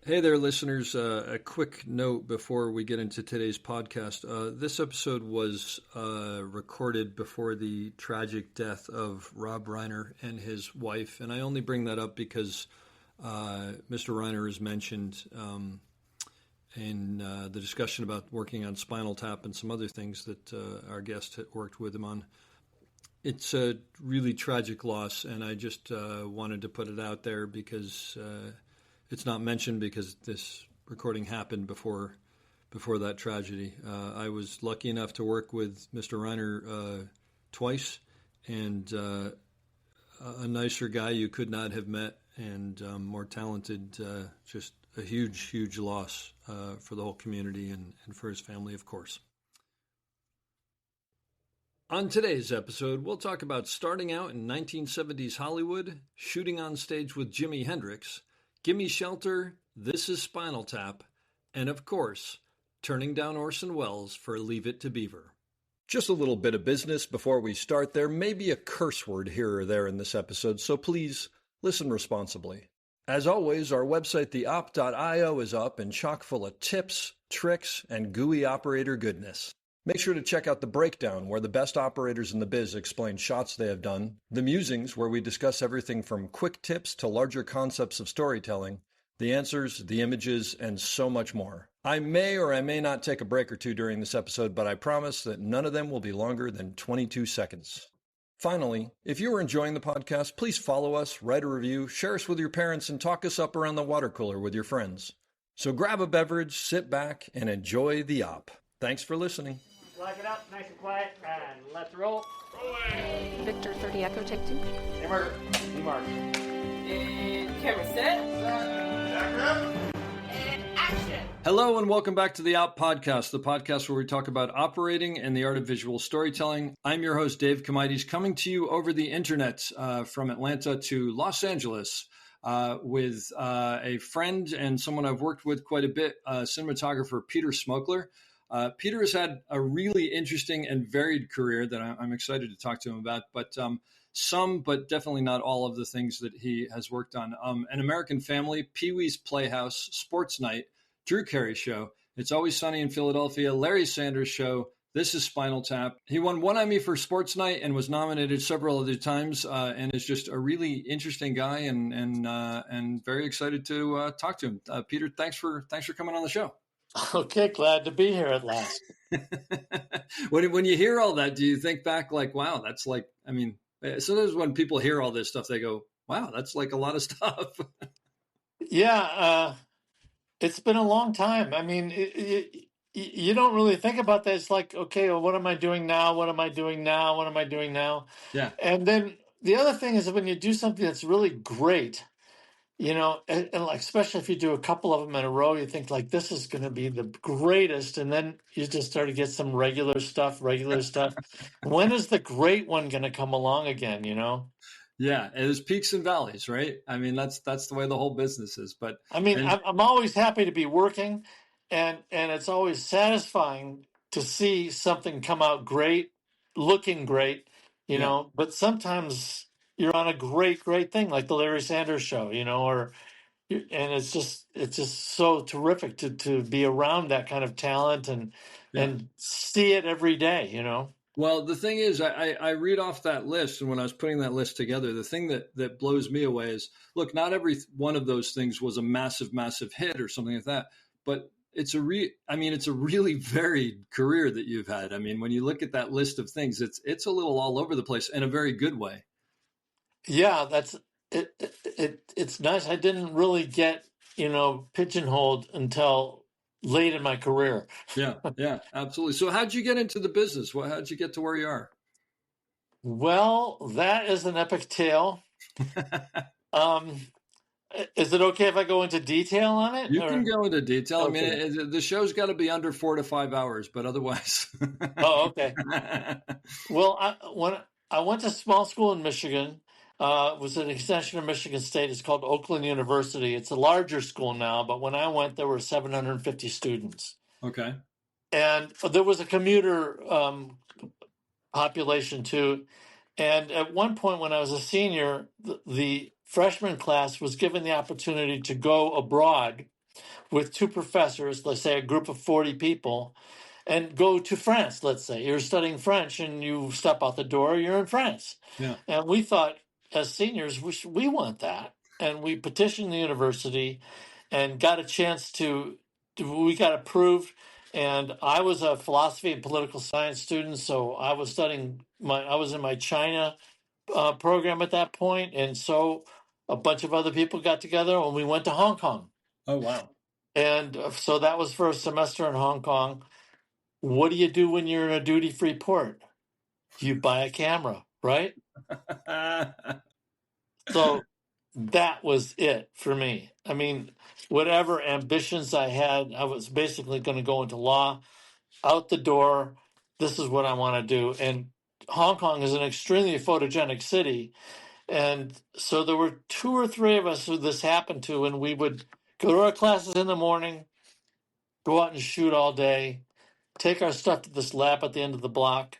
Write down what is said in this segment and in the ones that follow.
Hey there, listeners. A quick note before we get into today's podcast. This episode was recorded before the tragic death of Rob Reiner and his wife. And I only bring that up because Mr. Reiner is mentioned in the discussion about working on Spinal Tap and some other things that our guest had worked with him on. It's a really tragic loss, and I just wanted to put it out there because it's not mentioned because this recording happened before that tragedy. I was lucky enough to work with Mr. Reiner twice, and a nicer guy you could not have met, and more talented. Just a huge, huge loss for the whole community and for his family, of course. On today's episode, we'll talk about starting out in 1970s Hollywood, shooting on stage with Jimi Hendrix, Gimme Shelter, This is Spinal Tap, and of course, turning down Orson Welles for Leave It to Beaver. Just a little bit of business before we start. There may be a curse word here or there in this episode, so please listen responsibly. As always, our website, theop.io, is up and chock full of tips, tricks, and GUI operator goodness. Make sure to check out The Breakdown, where the best operators in the biz explain shots they have done, The Musings, where we discuss everything from quick tips to larger concepts of storytelling, the answers, the images, and so much more. I may or I may not take a break or two during this episode, but I promise that none of them will be longer than 22 seconds. Finally, if you are enjoying the podcast, please follow us, write a review, share us with your parents, and talk us up around the water cooler with your friends. So grab a beverage, sit back, and enjoy the op. Thanks for listening. Lock it up, nice and quiet, and let's roll. Rolling. Victor 30 Echo, take 2. Camera, D-Mark. And camera set. And action. Hello and welcome back to the Op Podcast, the podcast where we talk about operating and the art of visual storytelling. I'm your host, Dave Comides, coming to you over the internet from Atlanta to Los Angeles with a friend and someone I've worked with quite a bit, cinematographer Peter Smokler. Peter has had a really interesting and varied career that I'm excited to talk to him about, but definitely not all of the things that he has worked on. An American Family, Pee-wee's Playhouse, Sports Night, Drew Carey Show, It's Always Sunny in Philadelphia, Larry Sanders Show, This is Spinal Tap. He won one Emmy for Sports Night and was nominated several other times, and is just a really interesting guy and very excited to talk to him. Peter, thanks for coming on the show. Okay, glad to be here at last. When you hear all that, do you think back like, wow, that's like, I mean, sometimes when people hear all this stuff, they go, wow, that's like a lot of stuff. Yeah, it's been a long time. I mean, you don't really think about that. It's like, okay, well, what am I doing now? What am I doing now? What am I doing now? Yeah. And then the other thing is that when you do something that's really great, you know, and like, especially if you do a couple of them in a row, you think like, this is going to be the greatest. And then you just start to get some regular stuff. When is the great one going to come along again, you know? Yeah. And there's peaks and valleys, right? I mean, that's the way the whole business is. But I mean, I'm always happy to be working, and it's always satisfying to see something come out great, looking great, you know, but sometimes you're on a great thing like the Larry Sanders Show, you know, and it's just so terrific to be around that kind of talent and see it every day, you know. Well, the thing is, I read off that list, and when I was putting that list together, the thing that blows me away is, look, not every one of those things was a massive hit or something like that, but it's a really varied career that you've had. I mean, when you look at that list of things, it's a little all over the place in a very good way. Yeah, that's it. It's nice. I didn't really get, you know, pigeonholed until late in my career. Yeah, absolutely. So how'd you get into the business? How'd you get to where you are? Well, that is an epic tale. Is it okay if I go into detail on it? You can go into detail. Okay. I mean, the show's got to be under 4 to 5 hours, but otherwise. Oh, okay. Well, when I went to small school in Michigan, it was an extension of Michigan State. It's called Oakland University. It's a larger school now, but when I went, there were 750 students. Okay. And there was a commuter population too. And at one point when I was a senior, the freshman class was given the opportunity to go abroad with two professors, let's say a group of 40 people, and go to France. Let's say you're studying French and you step out the door, you're in France. Yeah. And we thought, as seniors, we want that. And we petitioned the university and got a chance we got approved. And I was a philosophy and political science student, so I was I was in my China program at that point. And so a bunch of other people got together and we went to Hong Kong. Oh, wow. And so that was for a semester in Hong Kong. What do you do when you're in a duty-free port? You buy a camera, right? So that was it for me. I mean, whatever ambitions I had, I was basically going to go into law, out the door. This is what I want to do. And Hong Kong is an extremely photogenic city. And so there were two or three of us who this happened to, and we would go to our classes in the morning, go out and shoot all day, take our stuff to this lab at the end of the block,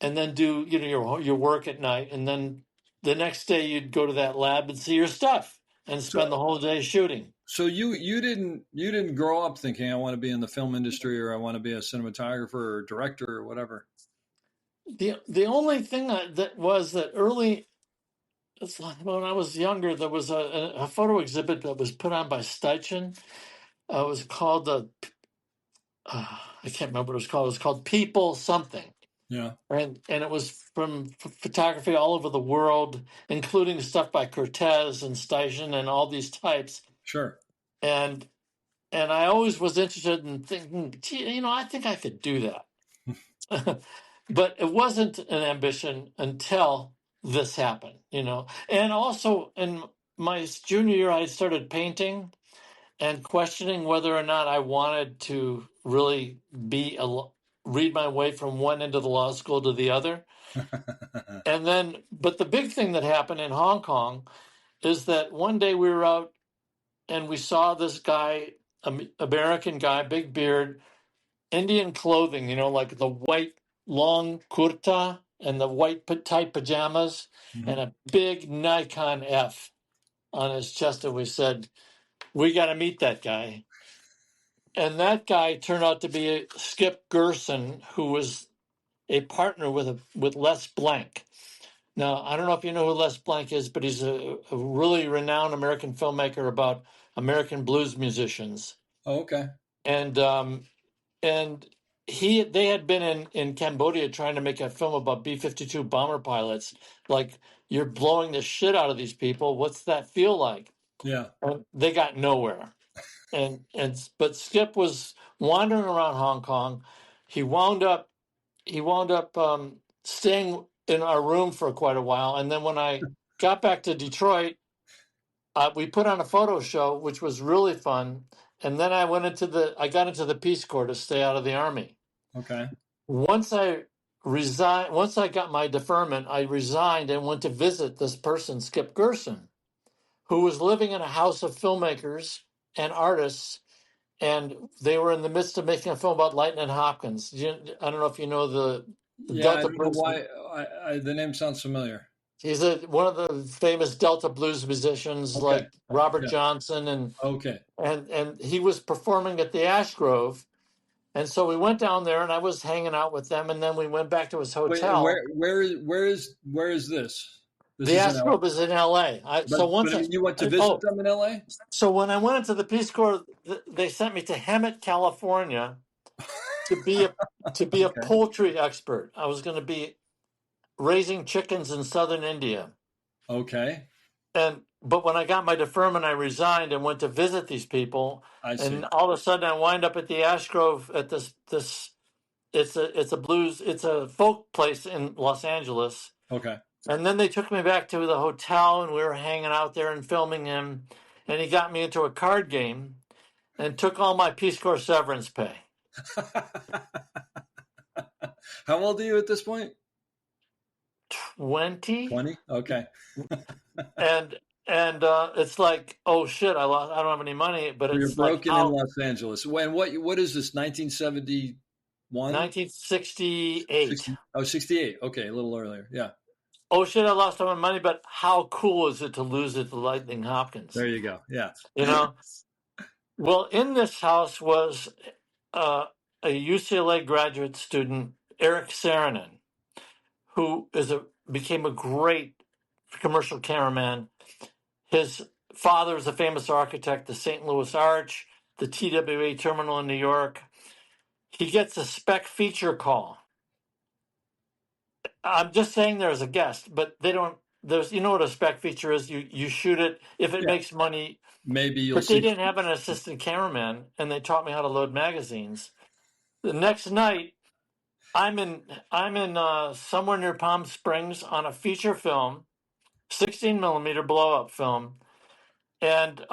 and then do your work at night. And then the next day you'd go to that lab and see your stuff and spend the whole day shooting. So you didn't grow up thinking I want to be in the film industry or I want to be a cinematographer or director or whatever. The only thing that was that early, it's like when I was younger, there was a photo exhibit that was put on by Steichen. It was called I can't remember what it was called. It was called People Something. Yeah. And it was from photography all over the world, including stuff by Cortez and Steichen and all these types. Sure. And I always was interested in thinking, gee, I think I could do that. But it wasn't an ambition until this happened, And also in my junior year, I started painting and questioning whether or not I wanted to really read my way from one end of the law school to the other. But the big thing that happened in Hong Kong is that one day we were out and we saw this guy, American guy, big beard, Indian clothing, like the white long kurta and the white tight pajamas and a big Nikon F on his chest. And we said, we got to meet that guy. And that guy turned out to be Skip Gerson, who was a partner with Les Blank. Now, I don't know if you know who Les Blank is, but he's a really renowned American filmmaker about American blues musicians. Oh, okay. And they had been in Cambodia trying to make a film about B-52 bomber pilots. Like, you're blowing the shit out of these people. What's that feel like? Yeah. And they got nowhere. But Skip was wandering around Hong Kong. He wound up staying in our room for quite a while. And then when I got back to Detroit, we put on a photo show, which was really fun. And then I got into the Peace Corps to stay out of the Army. Okay. Once I got my deferment, I resigned and went to visit this person, Skip Gerson, who was living in a house of filmmakers and artists. And they were in the midst of making a film about Lightning Hopkins. I don't know if you know the Delta I don't know Blues. why the name sounds familiar. He's one of the famous Delta blues musicians, like Robert Johnson, and he was performing at the Ash Grove, and so we went down there, and I was hanging out with them, and then we went back to his hotel. Wait, where is this? The Ash Grove is in L.A. You went to visit them in L.A. So when I went into the Peace Corps, they sent me to Hemet, California, to be a poultry expert. I was going to be raising chickens in southern India. Okay. But when I got my deferment, I resigned and went to visit these people. I see. And all of a sudden, I wind up at the Ash Grove at this. It's a folk place in Los Angeles. Okay. And then they took me back to the hotel, and we were hanging out there and filming him. And he got me into a card game, and took all my Peace Corps severance pay. How old are you at this point? 20. 20? Okay. and it's like, oh shit, I don't have any money, but You're it's broken like, in Los Angeles. When what is this? 1971? 1968. 68. Okay, a little earlier. Yeah. Oh shit, I lost all my money, but how cool is it to lose it to Lightning Hopkins? There you go. Yeah. Well, in this house was a UCLA graduate student, Eric Saarinen, who became a great commercial cameraman. His father is a famous architect, the St. Louis Arch, the TWA terminal in New York. He gets a spec feature call. I'm just saying there as a guest, but they don't. There's, you know what a spec feature is. You shoot it if it Yeah. makes money. Maybe you'll But they see. didn't have an assistant cameraman, and they taught me how to load magazines. The next night, I'm in somewhere near Palm Springs on a feature film, 16 millimeter blow up film, and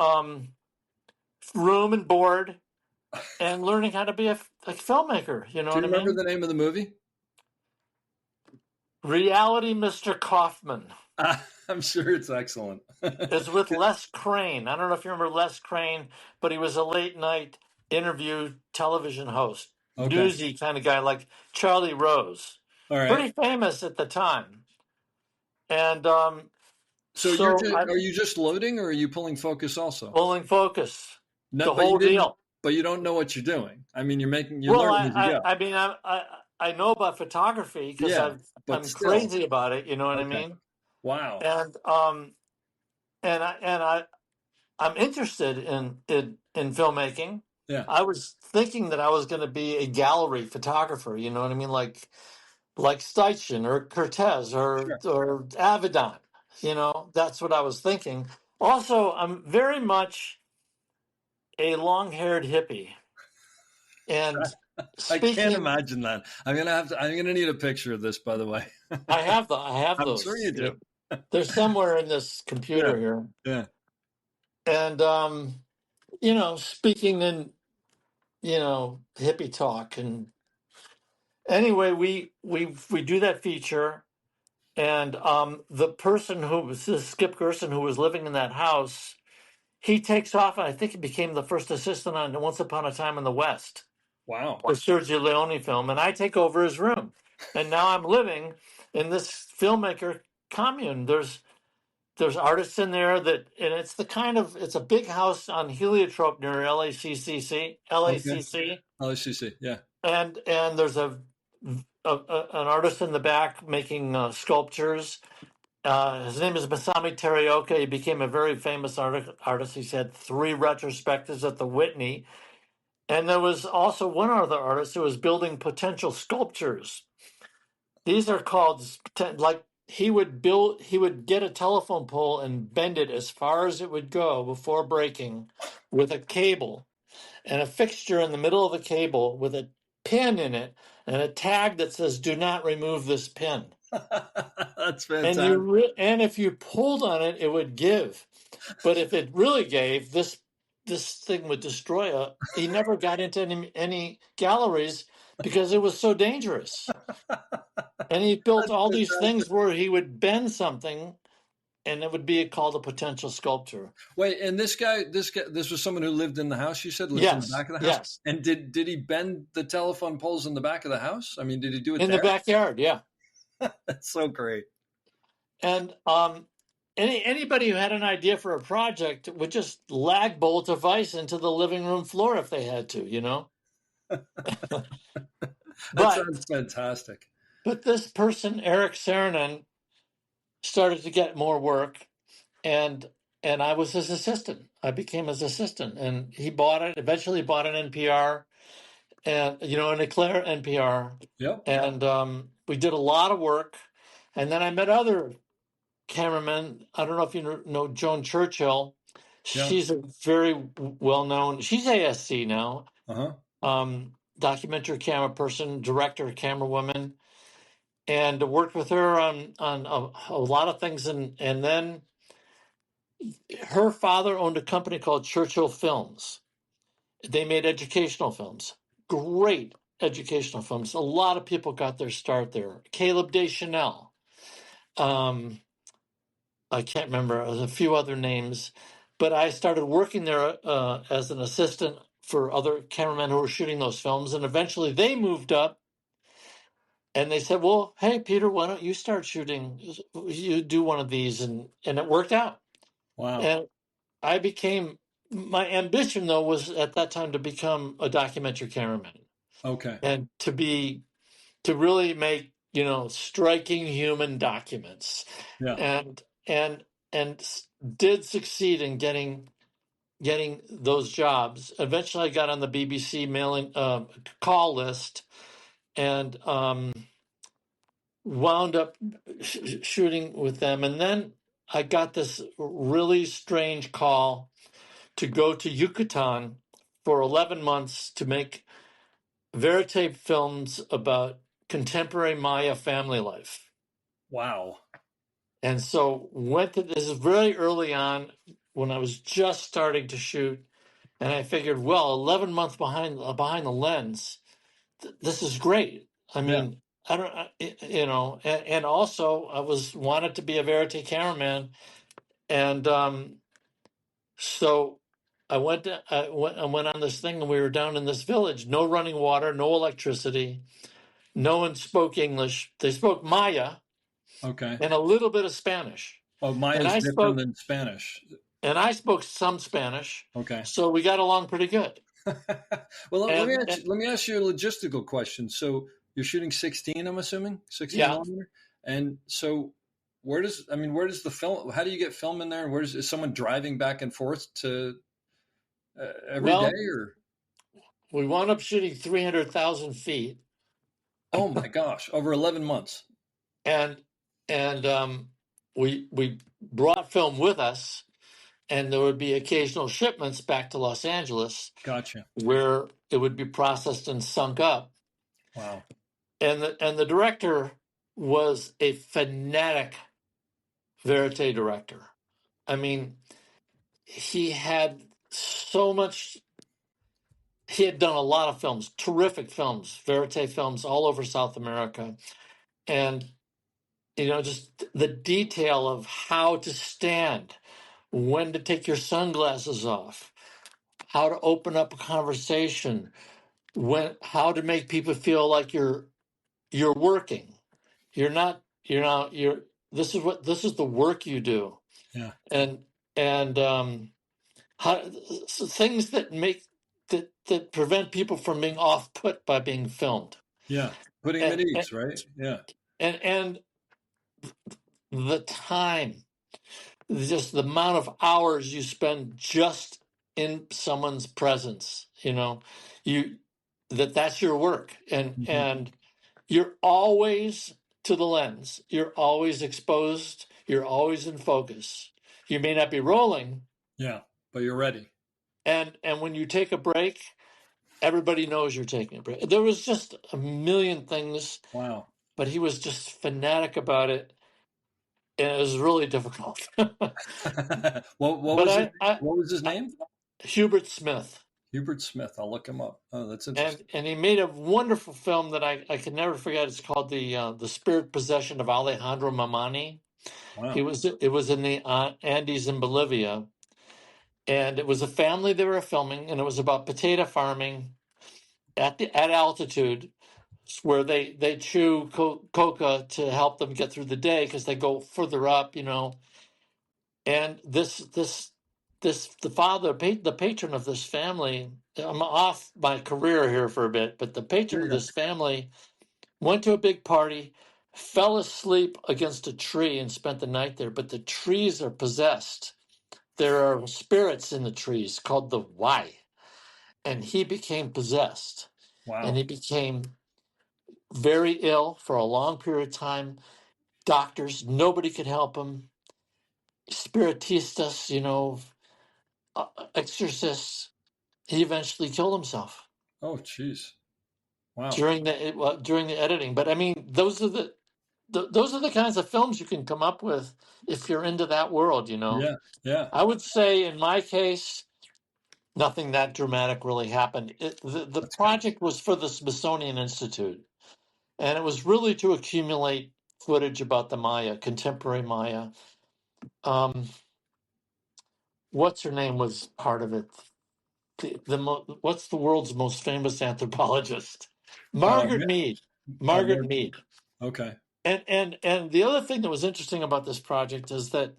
room and board, and learning how to be a filmmaker. You know Do what you I remember mean? the name of the movie? Reality, Mr. Kaufman. I'm sure it's excellent. Is with Les Crane. I don't know if you remember Les Crane, but he was a late night interview television host, Okay. newsy kind of guy like Charlie Rose. All right. Pretty famous at the time. And So are you just loading, or are you pulling focus also? pulling focus, No, the but you whole didn't. deal. But you don't know what you're doing. I mean, you're Well, learning as you go. I mean, I know about photography because Yeah, but I'm still. crazy about it. You know what I Okay. mean? Wow. And I'm interested in filmmaking. Yeah. I was thinking that I was going to be a gallery photographer. You know what I mean? Like Steichen or Cortez Sure. or Avedon. You know, that's what I was thinking. Also, I'm very much a long-haired hippie. And I can't speaking, imagine that. I'm gonna need a picture of this, by the way. I have I'm sure those. you do. They're somewhere in this Yeah. computer here. Yeah. And speaking in hippie talk. And anyway, we do that feature, and the person who was this Skip Gerson, who was living in that house, he takes off, and I think he became the first assistant on Once Upon a Time in the West, Wow. the Sergio Leone film, and I take over his room, and now I'm living in this filmmaker commune. There's artists in there and it's a big house on Heliotrope near Okay. LACC, LHCC. Yeah. and there's an artist in the back making sculptures. His name is Masami Terioka. He became a very famous artist. He's had 3 retrospectives at the Whitney. And there was also one other artist who was building potential sculptures. These are called, like, he would get a telephone pole and bend it as far as it would go before breaking with a cable and a fixture in the middle of the cable with a pin in it and a tag that says "Do not remove this pin." That's And fantastic. and if you pulled on it, it would give. But if it really gave, this thing would destroy he never got into any galleries because it was so dangerous. And he built That's all these things fantastic. where he would bend something and it would be called a potential sculpture. Wait, and this was someone who lived in the house. You said lived in the Yes, back of the house. yes. And did he bend the telephone poles in the back of the house? I mean, did he do it In the there? backyard, yeah. That's so great. And anybody who had an idea for a project would just lag bolt a vise into the living room floor if they had to, you know. That But sounds fantastic. this person, Eric Saarinen, started to get more work, and I was his assistant. I became his assistant, and he eventually bought an NPR, and an Eclair NPR, Yep. and we did a lot of work. And then I met other cameramen. I don't know if you know Joan Churchill. Yeah. She's a very well known. She's ASC now. Documentary camera person, director, camera woman, and worked with her on a lot of things. And then her father owned a company called Churchill Films. They made educational films, great educational films. A lot of people got their start there. Caleb Deschanel. I can't remember. There's a few other names, but I started working there as an assistant for other cameramen who were shooting those films, and eventually they moved up, and they said, "Well, hey, Peter, why don't you start shooting? You do one of these," and it worked out. Wow. And I became my ambition though was at that time to become a documentary cameraman Okay. and to really make, striking human documents, Yeah. and did succeed in getting those jobs. Eventually, I got on the BBC mailing call list, and wound up shooting with them. And then I got this really strange call to go to Yucatan for 11 months to make verite films about contemporary Maya family life. Wow. And so went to this is very early on when I was just starting to shoot, and I figured, well, 11 months behind the lens, this is great. I Yeah. mean, I don't, and also I wanted to be a verite cameraman, and so I went on this thing, and we were down in this village, no running water, no electricity, no one spoke English. They spoke Maya Okay. and a little bit of Spanish, Oh, and Maya's I different spoke than Spanish. some Spanish, Okay. so we got along pretty good. Well, And, let me ask you a logistical question. So you're shooting 16, I'm assuming, 16 yeah, millimeter, and so where does the film? How do you get film in there? And is someone driving back and forth to every day, well, or? we wound up shooting 300,000 feet, Oh my gosh, over 11 months. and we brought film with us, and there would be occasional shipments back to Los Angeles Gotcha. where it would be processed and sunk up. Wow. And the director was a fanatic verite director. I mean, he had so much. He had done a lot of films, terrific films, verite films all over South America, and just the detail of how to stand, when to take your sunglasses off, how to open up a conversation, how to make people feel like you're working. You're not. This is the work you do, Yeah. and things that prevent people from being off put by being filmed, Yeah. Putting them and at ease, right? Yeah. and the time, just the amount of hours you spend just in someone's presence, you that's your work, Hmm. and you're always to the lens, you're always exposed, you're always in focus. You may not be rolling, Yeah. But you're ready. and when you take a break, everybody knows you're taking a break. There was just a million things, Wow. but he was just fanatic about it, and it was really difficult. What But was it? What was his I name? Hubert Smith, Hubert Smith. I'll look him up. Oh, that's and interesting. he made a wonderful film that I can never forget. It's called the Spirit Possession of Alejandro Mamani. Wow. It was in the Andes in Bolivia, and it was a family they were filming, and it was about potato farming at altitude, where they chew coca to help them get through the day because they go further up, And the father, the patron of this family. I'm off my career here for a bit, but the patron of Yeah. this family went to a big party, fell asleep against a tree, and spent the night there. But the trees are possessed. There are spirits in the trees called the Y, and he became possessed, and Wow. he became very ill for a long period of time. Doctors, nobody could help him. Spiritistas, exorcists. He eventually killed himself Oh, jeez. Wow. during the editing. But I mean, those are the kinds of films you can come up with if you're into that world. Yeah. Yeah. I would say in my case, nothing that dramatic really happened. The That's good. project was for the Smithsonian Institute, and it was really to accumulate footage about the Maya, contemporary Maya. Um, what's her name was part of it. What's the world's most famous anthropologist? Margaret Yeah. Mead. Oh, Margaret Mead. okay. And the other thing that was interesting about this project is that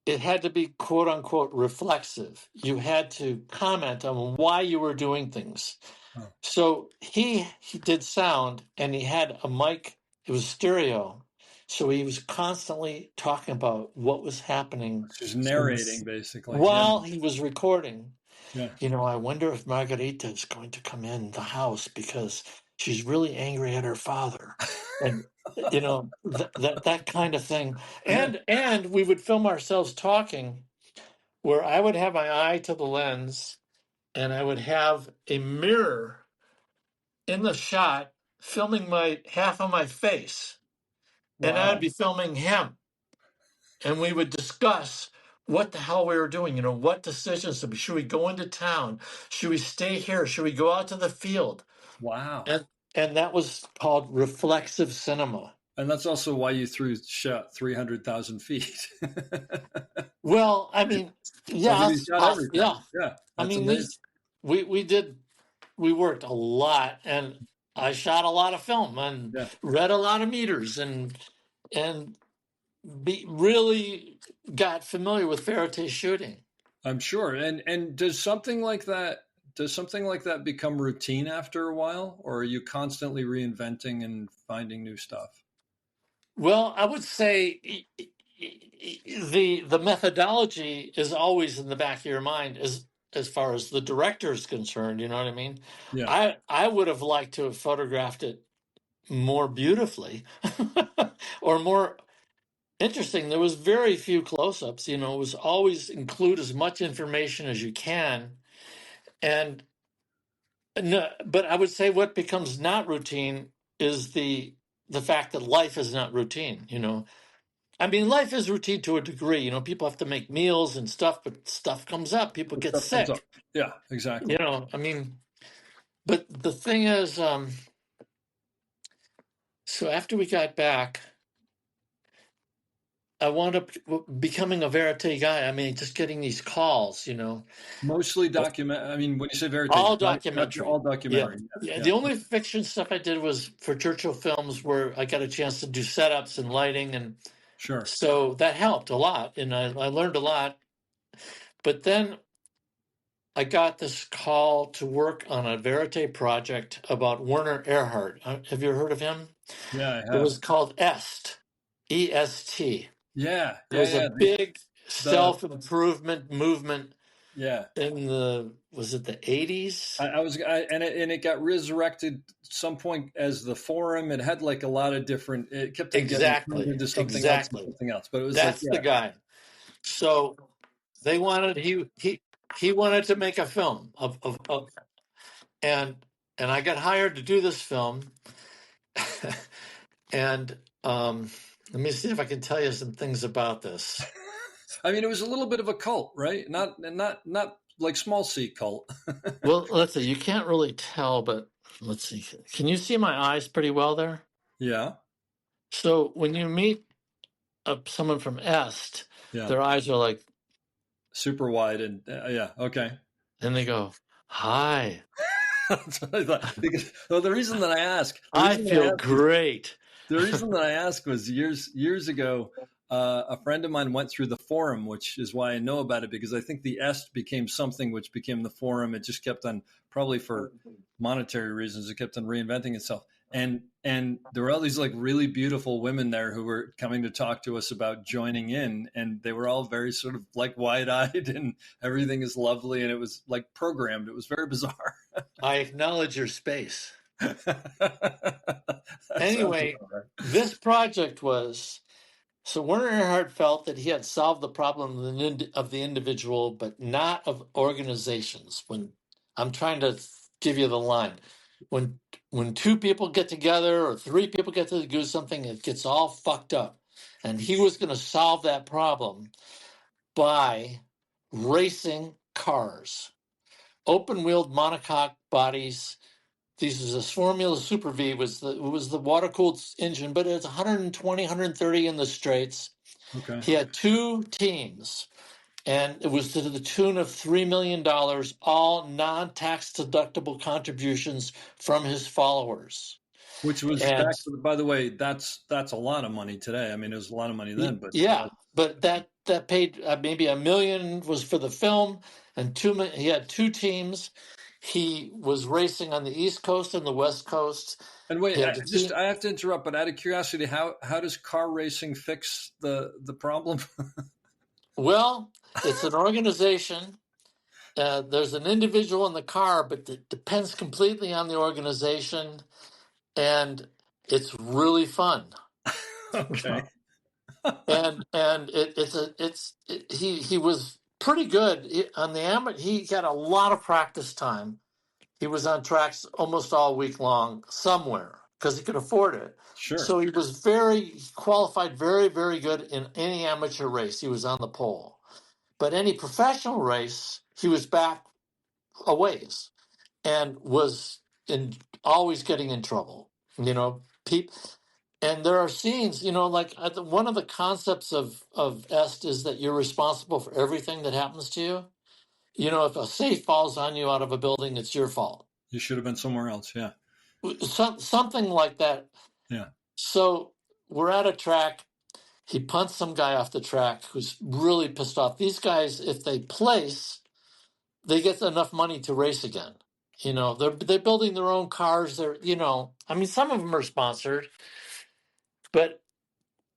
it had to be quote unquote reflexive. You had to comment on why you were doing things. Oh. So he did sound, and he had a mic. It was stereo. So he was constantly talking about what was happening Just narrating, basically. while he was recording. Yeah. I wonder if Margarita is going to come in the house because she's really angry at her father. And, that kind of thing. And we would film ourselves talking where I would have my eye to the lens and I would have a mirror in the shot filming my half of my face. And Wow. I'd be filming him. And we would discuss what the hell we were doing. What decisions should we go into town? Should we stay here? Should we go out to the field? Wow. And that was called reflexive cinema. And that's also why you shot 300,000 feet. Well, I mean, You shot everything. yeah. Yeah. I That's mean, amazing. we worked a lot, and I shot a lot of film and Yeah. read a lot of meters and really got familiar with verite shooting. I'm sure. And does something like that become routine after a while, or are you constantly reinventing and finding new stuff? Well, I would say the methodology is always in the back of your mind as far as the director is concerned. You know what I mean? Yeah. I would have liked to have photographed it more beautifully or more interesting. There was very few close-ups. It was always include as much information as you can. And no, but I would say what becomes not routine is the fact that life is not routine. I mean, life is routine to a degree. People have to make meals and stuff, but stuff comes up. People get Stuff comes up. sick. Yeah, exactly. I mean, but the thing is, so after we got back, I wound up becoming a verite guy. I mean, just getting these calls, Mostly document. I mean, when you say verite, all documentary. all documentary. Yeah. The only fiction stuff I did was for Churchill Films, where I got a chance to do setups and lighting, and Sure. so that helped a lot, and I learned a lot. But then I got this call to work on a verite project about Werner Erhard. Have you heard of him? Yeah, I It have. was called EST, EST. Yeah. It was a big self-improvement movement. Yeah. In was it the 80s? And it got resurrected some point as the forum. It had like a lot of different. It kept on getting turned into something else, and something else. But it was that's the guy. So they wanted he wanted to make a film of and I got hired to do this film. And let me see if I can tell you some things about this. I mean, it was a little bit of a cult, right? Not like small C cult. Well, let's see. You can't really tell, but let's see. Can you see my eyes pretty well there? Yeah. So when you meet someone from Est, their eyes are like super wide, and yeah, okay. And they go, "Hi." That's what I thought. Because, the reason that I ask, I feel great. The reason that I asked was years ago, a friend of mine went through the forum, which is why I know about it, because I think the Est became something which became the forum. It just kept on, probably for monetary reasons, it kept on reinventing itself. And there were all these like really beautiful women there who were coming to talk to us about joining in, and they were all very sort of like wide-eyed, and everything is lovely, and it was like programmed. It was very bizarre. I acknowledge your space. Anyway, this project was, so Werner Erhard felt that he had solved the problem of the individual, but not of organizations. When I'm trying to give you the line, when two people get together or three people get to do something, it gets all fucked up. And he was going to solve that problem by racing cars, open-wheeled monocoque bodies. This Formula Super V was the water-cooled engine, but it's 120, 130 in the straights. Okay. He had two teams, and it was to the tune of $3 million, all non-tax deductible contributions from his followers. Which was And back, by the way, that's a lot of money today. I mean, it was a lot of money then, but yeah, but that paid maybe $1 million was for the film, and he had two teams. He was racing on the East Coast and the West Coast. and wait, He had the team. I have to interrupt, but out of curiosity, how does car racing fix the problem? Well, it's an organization. There's an individual in the car, but it depends completely on the organization, and it's really fun. Okay. He was pretty good on the amateur. He got a lot of practice time. He was on tracks almost all week long somewhere because he could afford it. Sure. So he qualified very, very good in any amateur race. He was on the pole. But any professional race, he was back a ways and was always getting in trouble. And there are scenes, like one of the concepts of EST is that you're responsible for everything that happens to you. If a safe falls on you out of a building, it's your fault. You should have been somewhere else. Yeah. Something like that. Yeah. So we're at a track. He punts some guy off the track who's really pissed off. These guys, if they place, they get enough money to race again. They're building their own cars. Some of them are sponsored, but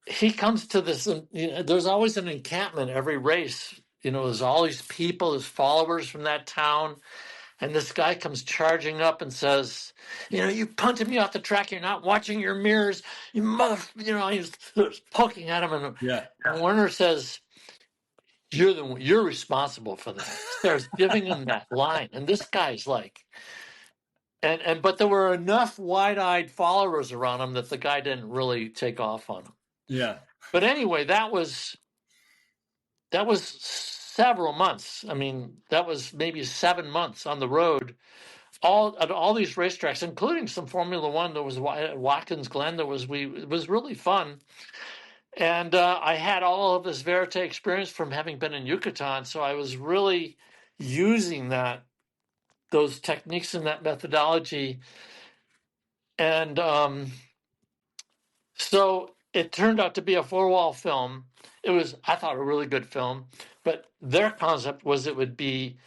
he comes to this. There's always an encampment every race. There's all these people, his followers from that town. And this guy comes charging up and says, you punted me off the track. You're not watching your mirrors. You mother, he's poking at him. And Werner says, you're responsible for that. Starts giving him that line. And this guy's like, but there were enough wide-eyed followers around him that the guy didn't really take off on him. Yeah. But anyway, that was several months. I mean, that was maybe 7 months on the road, at all these racetracks, including some Formula One. There was Watkins Glen. It was really fun. And I had all of this verite experience from having been in Yucatan, so I was really using those techniques and that methodology. And so it turned out to be a four-wall film. It was, I thought, a really good film, but their concept was it would be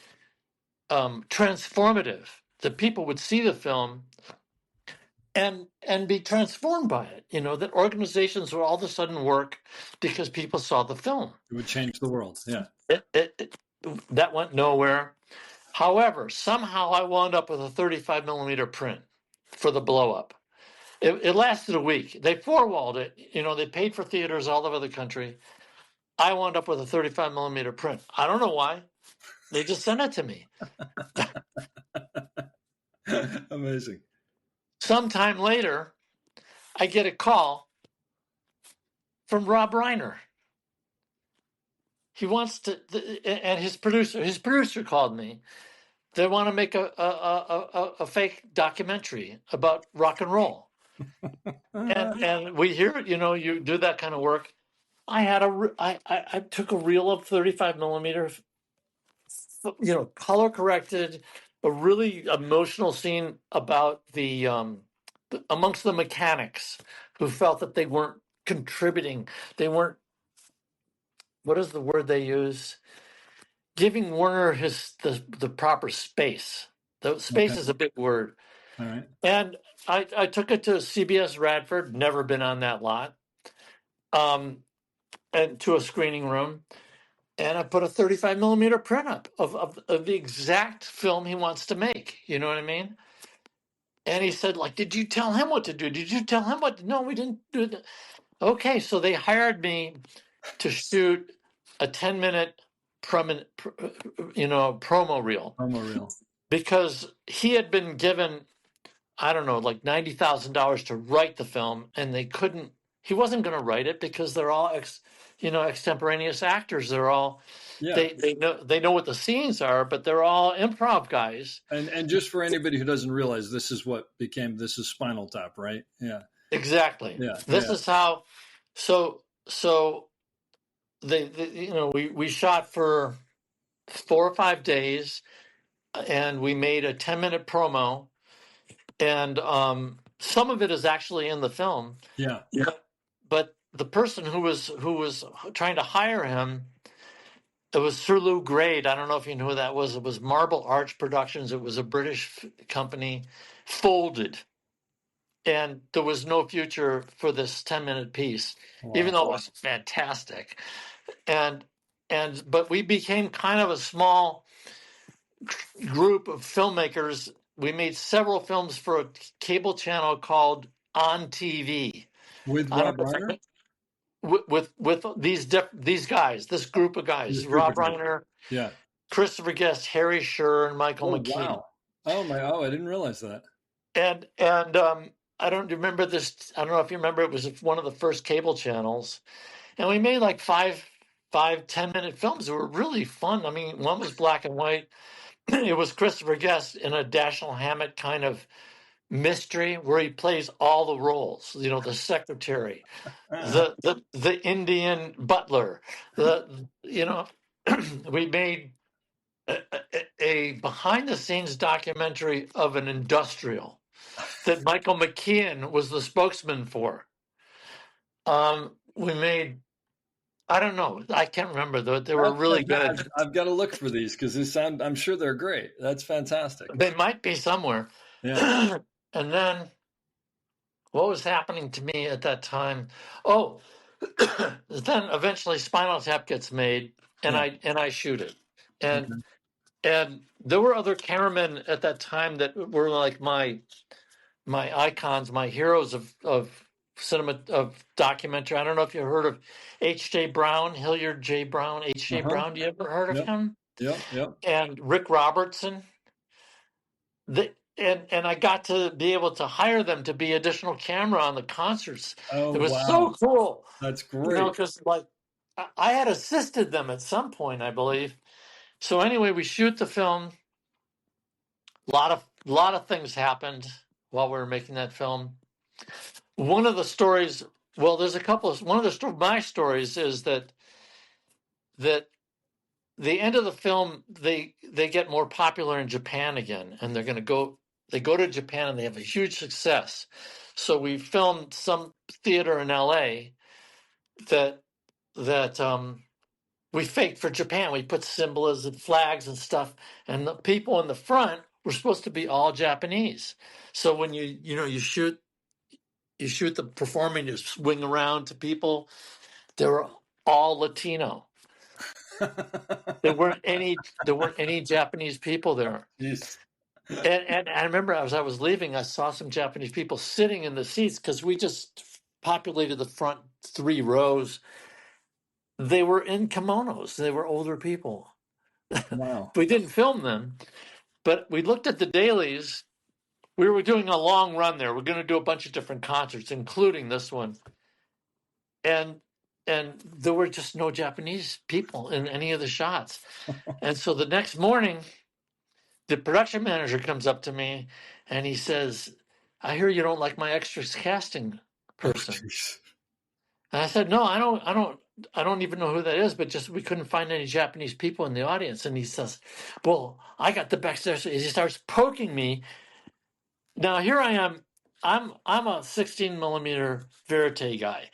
transformative. That people would see the film and be transformed by it. That organizations would all of a sudden work because people saw the film. It would change the world. Yeah. That went nowhere. However, somehow I wound up with a 35 millimeter print for the blow up. It lasted a week. They four-walled it. They paid for theaters all over the country. I wound up with a 35 millimeter print. I don't know why. They just sent it to me. Amazing. Sometime later, I get a call from Rob Reiner. He wants to, and his producer called me. They want to make a fake documentary about rock and roll. and we hear it, you do that kind of work. I took a reel of 35 millimeter, color corrected, a really emotional scene about amongst the mechanics who felt that they weren't contributing. They weren't, what is the word they use? Giving Werner the proper space. The space is a big word. All right. And I took it to CBS Radford, never been on that lot, and to a screening room. And I put a 35 millimeter print up of the exact film he wants to make. You know what I mean? And he said, did you tell him what to do? Did you tell him what to do? No, we didn't do that. Okay, so they hired me to shoot a 10-minute promo reel. Promo reel. Because he had been given, I don't know, like $90,000 to write the film, and he wasn't going to write it because they're all extemporaneous actors. They're all, they know what the scenes are, but they're all improv guys. And just for anybody who doesn't realize, this is Spinal Tap, right? Yeah. Exactly. Yeah. This is how, so we shot for 4 or 5 days, and we made a 10-minute promo. And some of it is actually in the film. Yeah. But the person who was trying to hire him, it was Sir Lou Grade. I don't know if you know who that was. It was Marble Arch Productions. It was a British company, folded, and there was no future for this 10-minute piece, even Wow. though it was fantastic. And but we became kind of a small group of filmmakers. We made several films for a cable channel called On TV. With I don't Rob know if Reiner? with these guys, this group of guys, This group Rob of guys. Reiner, Yeah. Christopher Guest, Harry Shearer, and Michael Oh, McKean. wow. Oh, I didn't realize that. And I don't remember this. I don't know if you remember. It was one of the first cable channels, and we made like 10-minute films that were really fun. I mean, one was black and white. It was Christopher Guest in a Dashiell Hammett kind of mystery where he plays all the roles. You know, the secretary, the Indian butler. We made a behind the scenes documentary of an industrial that Michael McKean was the spokesman for. We made, I don't know, I can't remember though. They were really good. I've got to look for these because I'm sure they're great. That's fantastic. They might be somewhere. Yeah. And then what was happening to me at that time? Oh, then eventually Spinal Tap gets made, and Yeah. I shoot it, Okay. and there were other cameramen at that time that were like my icons, my heroes of cinema, of documentary. I don't know if you heard of H.J. Brown, Hilliard J. Brown, H.J. Uh-huh. Brown. Do you ever heard of Yep. him? Yep. And Rick Robertson. And I got to be able to hire them to be additional camera on the concerts. Oh, It was so wow. cool, That's you know, great. because like I had assisted them at some point, I believe. So anyway, we shoot the film. A lot of things happened while we were making that film. One of the stories, well, there's a couple of one of my stories is that the end of the film, they get more popular in Japan again, and they go to Japan and they have a huge success. So we filmed some theater in LA that we faked for Japan. We put symbolism, flags and stuff, and the people in the front were supposed to be all Japanese. So when you shoot the performing, you swing around to people, they were all Latino. There weren't any Japanese people there. Jeez. And I remember as I was leaving, I saw some Japanese people sitting in the seats because we just populated the front 3 rows. They were in kimonos. They were older people. Wow. We didn't film them, but we looked at the dailies. We were doing a long run there. We're going to do a bunch of different concerts, including this one. And there were just no Japanese people in any of the shots. And so the next morning, the production manager comes up to me and he says, "I hear you don't like my extras casting Oh, person." jeez. And I said, "No, I don't even know who that is, but just we couldn't find any Japanese people in the audience." And he says, "Well, I got the best." He starts poking me. Now here I am. I'm a 16 millimeter verite guy.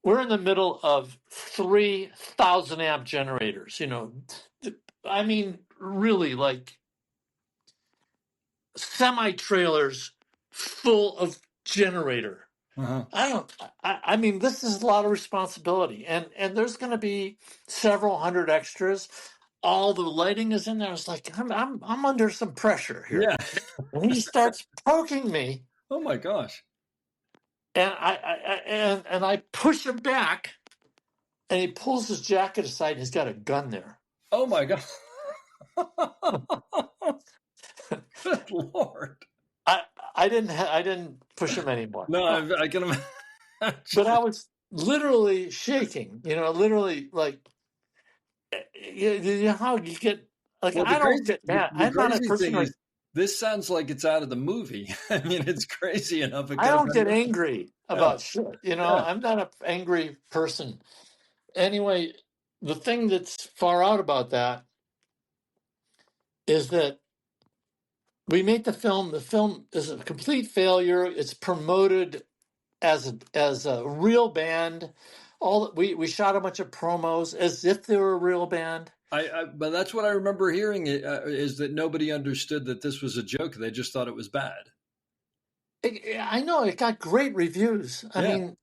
We're in the middle of 3,000 amp generators. You know, I mean, really like semi trailers full of generator. Uh-huh. I mean, this is a lot of responsibility, and there's going to be several hundred extras. All the lighting is in there. I was like, I'm under some pressure here. Yeah. And he starts poking me, Oh my gosh. and I push him back, and he pulls his jacket aside, and he's got a gun there. Oh my god. Good Lord. I didn't push him anymore. No, I can imagine. But I was literally shaking. You know, literally like. You know how you get like Well, I don't get mad. the I'm not a crazy person thing like is, this sounds like it's out of the movie. I mean, it's crazy enough. It I could have don't get been. angry Yeah. about shit. You know, Yeah. I'm not an angry person. Anyway, the thing that's far out about that is that We made the film. The film is a complete failure. It's promoted as a real band. We shot a bunch of promos as if they were a real band. But that's what I remember hearing is that nobody understood that this was a joke. They just thought it was bad. I know it got great reviews. I Yeah. mean,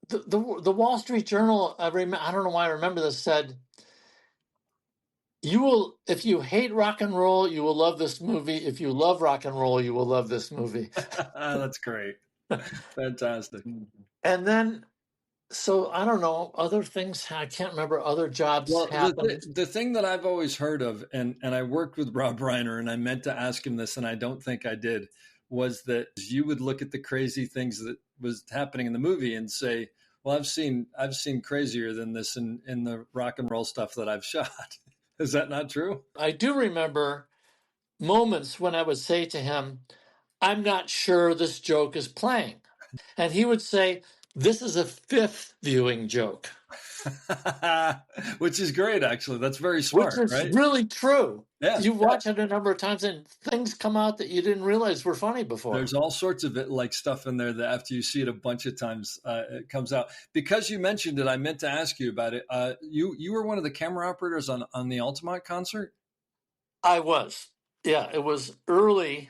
the Wall Street Journal. I don't know why I remember this, said, "You will, if you hate rock and roll, you will love this movie. If you love rock and roll, you will love this movie." That's great. Fantastic. And then, so I don't know, other things. I can't remember other jobs Well, happened. the thing that I've always heard of, and I worked with Rob Reiner, and I meant to ask him this, and I don't think I did, was that you would look at the crazy things that was happening in the movie and say, "Well, I've seen crazier than this in the rock and roll stuff that I've shot." Is that not true? I do remember moments when I would say to him, "I'm not sure this joke is playing." And he would say, "This is a fifth viewing joke." Which is great, actually. That's very Which smart, is right? really true. Yeah. You watch it a number of times and things come out that you didn't realize were funny before. There's all sorts of it, like stuff in there that after you see it a bunch of times, it comes out. Because you mentioned it, I meant to ask you about it. You were one of the camera operators on the Altamont concert. I was. Yeah, it was early.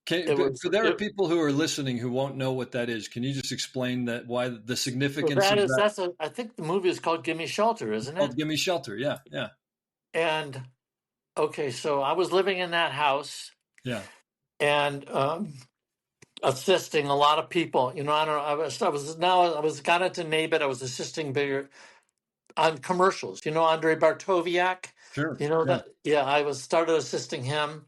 There are people who are listening who won't know what that is. Can you just explain that? Why the significance So of that? I think the movie is called Gimme Shelter, isn't it? Called "Gimme Shelter." Yeah, yeah, And okay, so I was living in that house. yeah. And assisting a lot of people. You know, I don't know. I was got into NABIT. I was assisting bigger on commercials. You know, Andre Bartowiak. Sure. You know Yeah. that. Yeah, started assisting him.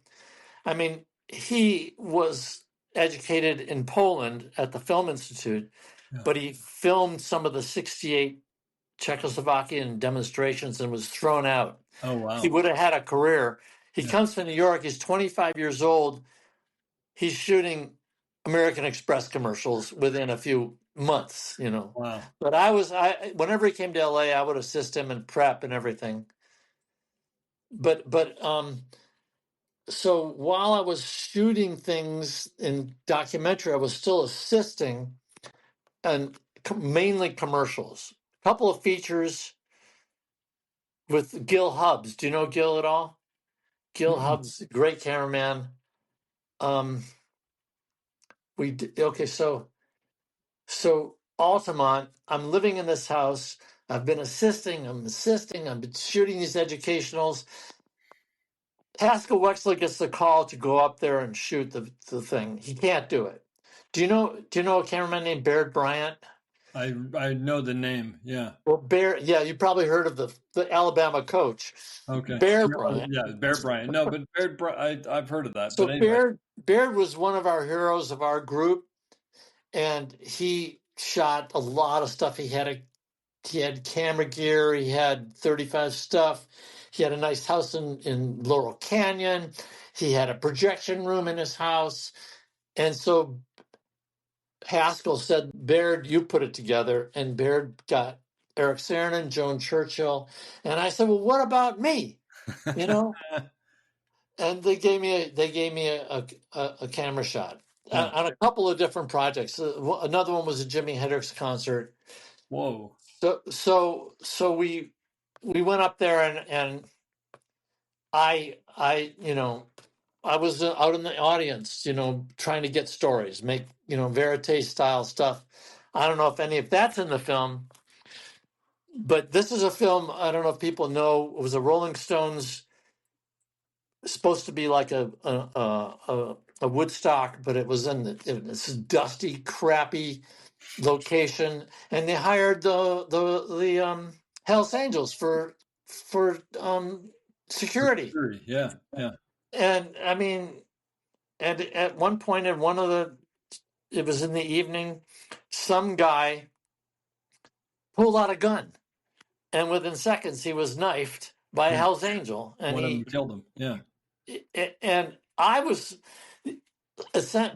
I mean, he was educated in Poland at the Film Institute, Yeah. but he filmed some of the '68 Czechoslovakian demonstrations and was thrown out. Oh wow. He would have had a career. He Yeah. comes to New York. He's 25 years old. He's shooting American Express commercials within a few months, you know. Wow. But whenever he came to LA, I would assist him in prep and everything. But so while I was shooting things in documentary, I was still assisting and mainly commercials. A couple of features with Gil Hubbs. Do you know Gil at all? Gil Hubbs, great cameraman. Okay, so Altamont, I'm living in this house. I've been assisting. I've been shooting these educationals. Haskell Wexler gets the call to go up there and shoot the thing. He can't do it. Do you know a cameraman named Baird Bryant? I know the name. Yeah. Well, you probably heard of the Alabama coach. Okay. Bear No, Bryant. yeah, Bear Bryant. No, but I've heard of that. So But anyway. Baird was one of our heroes of our group, and he shot a lot of stuff. He had camera gear. He had 35 stuff. He had a nice house in Laurel Canyon. He had a projection room in his house. And so Haskell said, "Baird, you put it together." And Baird got Eric Saarinen, Joan Churchill. And I said, "Well, what about me?" You know? And they gave me a camera shot on a couple of different projects. Another one was a Jimi Hendrix concert. Whoa. So we went up there and I I was out in the audience, trying to get stories, make verite style stuff. I don't know if any of that's in the film, but this is a film. I don't know if people know. It was a Rolling Stones, supposed to be like a Woodstock, but it was in this dusty, crappy location, and they hired the Hells Angels for security. Yeah. Yeah. And I mean, and at one point in it was in the evening, some guy pulled out a gun, and within seconds he was knifed by a Hells Angel, and one of them killed him. Yeah. and I was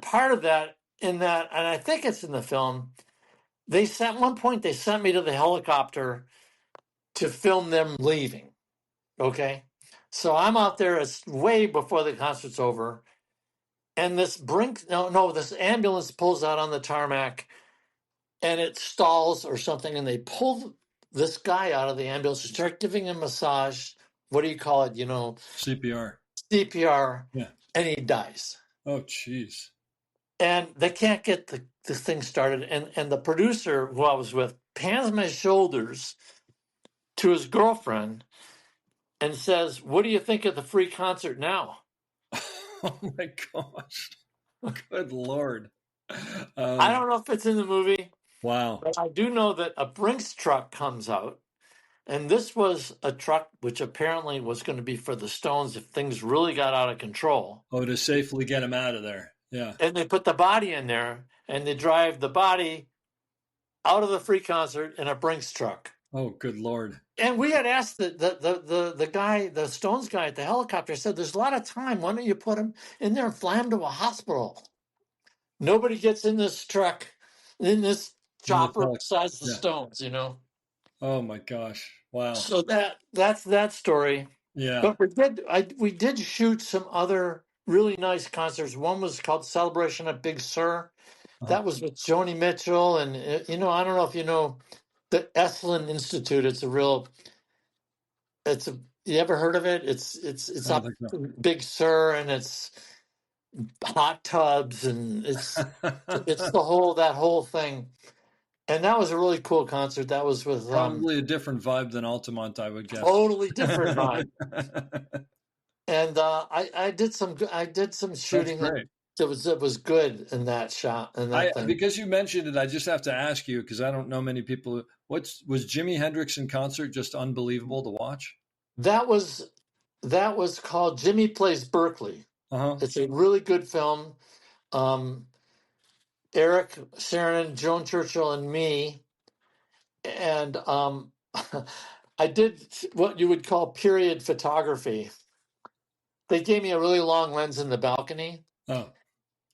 part of that in that, and I think it's in the film. At one point they sent me to the helicopter to film them leaving. Okay, So I'm out there. It's way before the concert's over, and this this ambulance pulls out on the tarmac, and it stalls or something, and they pull this guy out of the ambulance and start giving him massage. What do you call it? CPR. CPR, Yeah. and he dies. Oh, jeez. And they can't get the thing started. And the producer who I was with pans my shoulders to his girlfriend and says, "What do you think of the free concert now?" Oh my gosh. Good Lord. I don't know if it's in the movie, Wow. but I do know that a Brinks truck comes out. And this was a truck which apparently was going to be for the Stones if things really got out of control. Oh, to safely get him out of there. Yeah. And they put the body in there, and they drive the body out of the free concert in a Brinks truck. Oh, good Lord. And we had asked the guy, the Stones guy at the helicopter, said, "There's a lot of time. Why don't you put him in there and fly him to a hospital?" Nobody gets in this truck, in this chopper besides the Stones, Oh my gosh. Wow. So that's that story. Yeah. But we did shoot some other really nice concerts. One was called Celebration at Big Sur. That was with Joni Mitchell, and I don't know if you know the Esalen Institute. You ever heard of it? It's up in Big Sur, and it's hot tubs, and it's that whole thing. And that was a really cool concert. That was with probably a different vibe than Altamont, I would guess. Totally different vibe. And I did some shooting that was good in that shot and that thing. Because you mentioned it, I just have to ask you because I don't know many people. Was Jimi Hendrix in concert just unbelievable to watch? That was called Jimmy Plays Berkeley. It's a really good film. Eric Sharon, Joan Churchill, and me, and I did what you would call period photography. They gave me a really long lens in the balcony. Oh.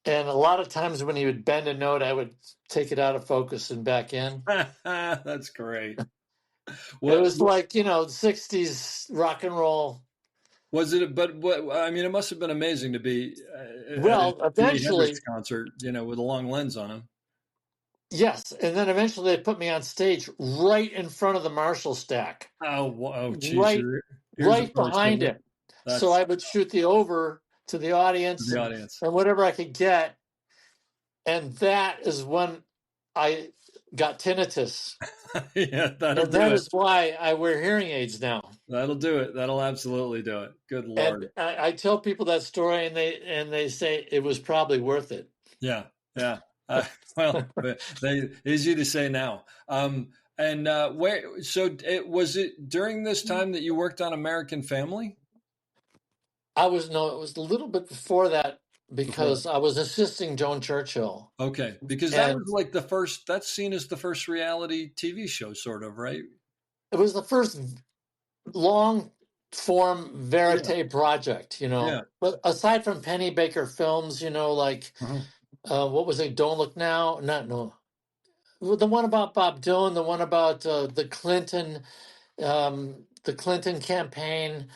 And a lot of times when he would bend a note, I would take it out of focus and back in. That's great. It was like, 60s rock and roll. Was it? But I mean, it must have been amazing to be eventually Hendrix concert, with a long lens on him. Yes, and then eventually they put me on stage right in front of the Marshall stack. Oh, geez. Right behind it. So I would shoot the over to the audience, and whatever I could get. And that is when I got tinnitus. Yeah, that is why I wear hearing aids now. That'll do it. That'll absolutely do it. Good Lord. And I tell people that story, and they say it was probably worth it. Yeah. Well, easy to say now. Was it during this time that you worked on American Family? It was a little bit before that because I was assisting Joan Churchill. Okay, because that was like that's seen as the first reality TV show, sort of, right? It was the first long form verite project, Yeah. But aside from Penny Baker films, like what was it? Don't Look Now? No. The one about Bob Dylan, the one about the Clinton campaign.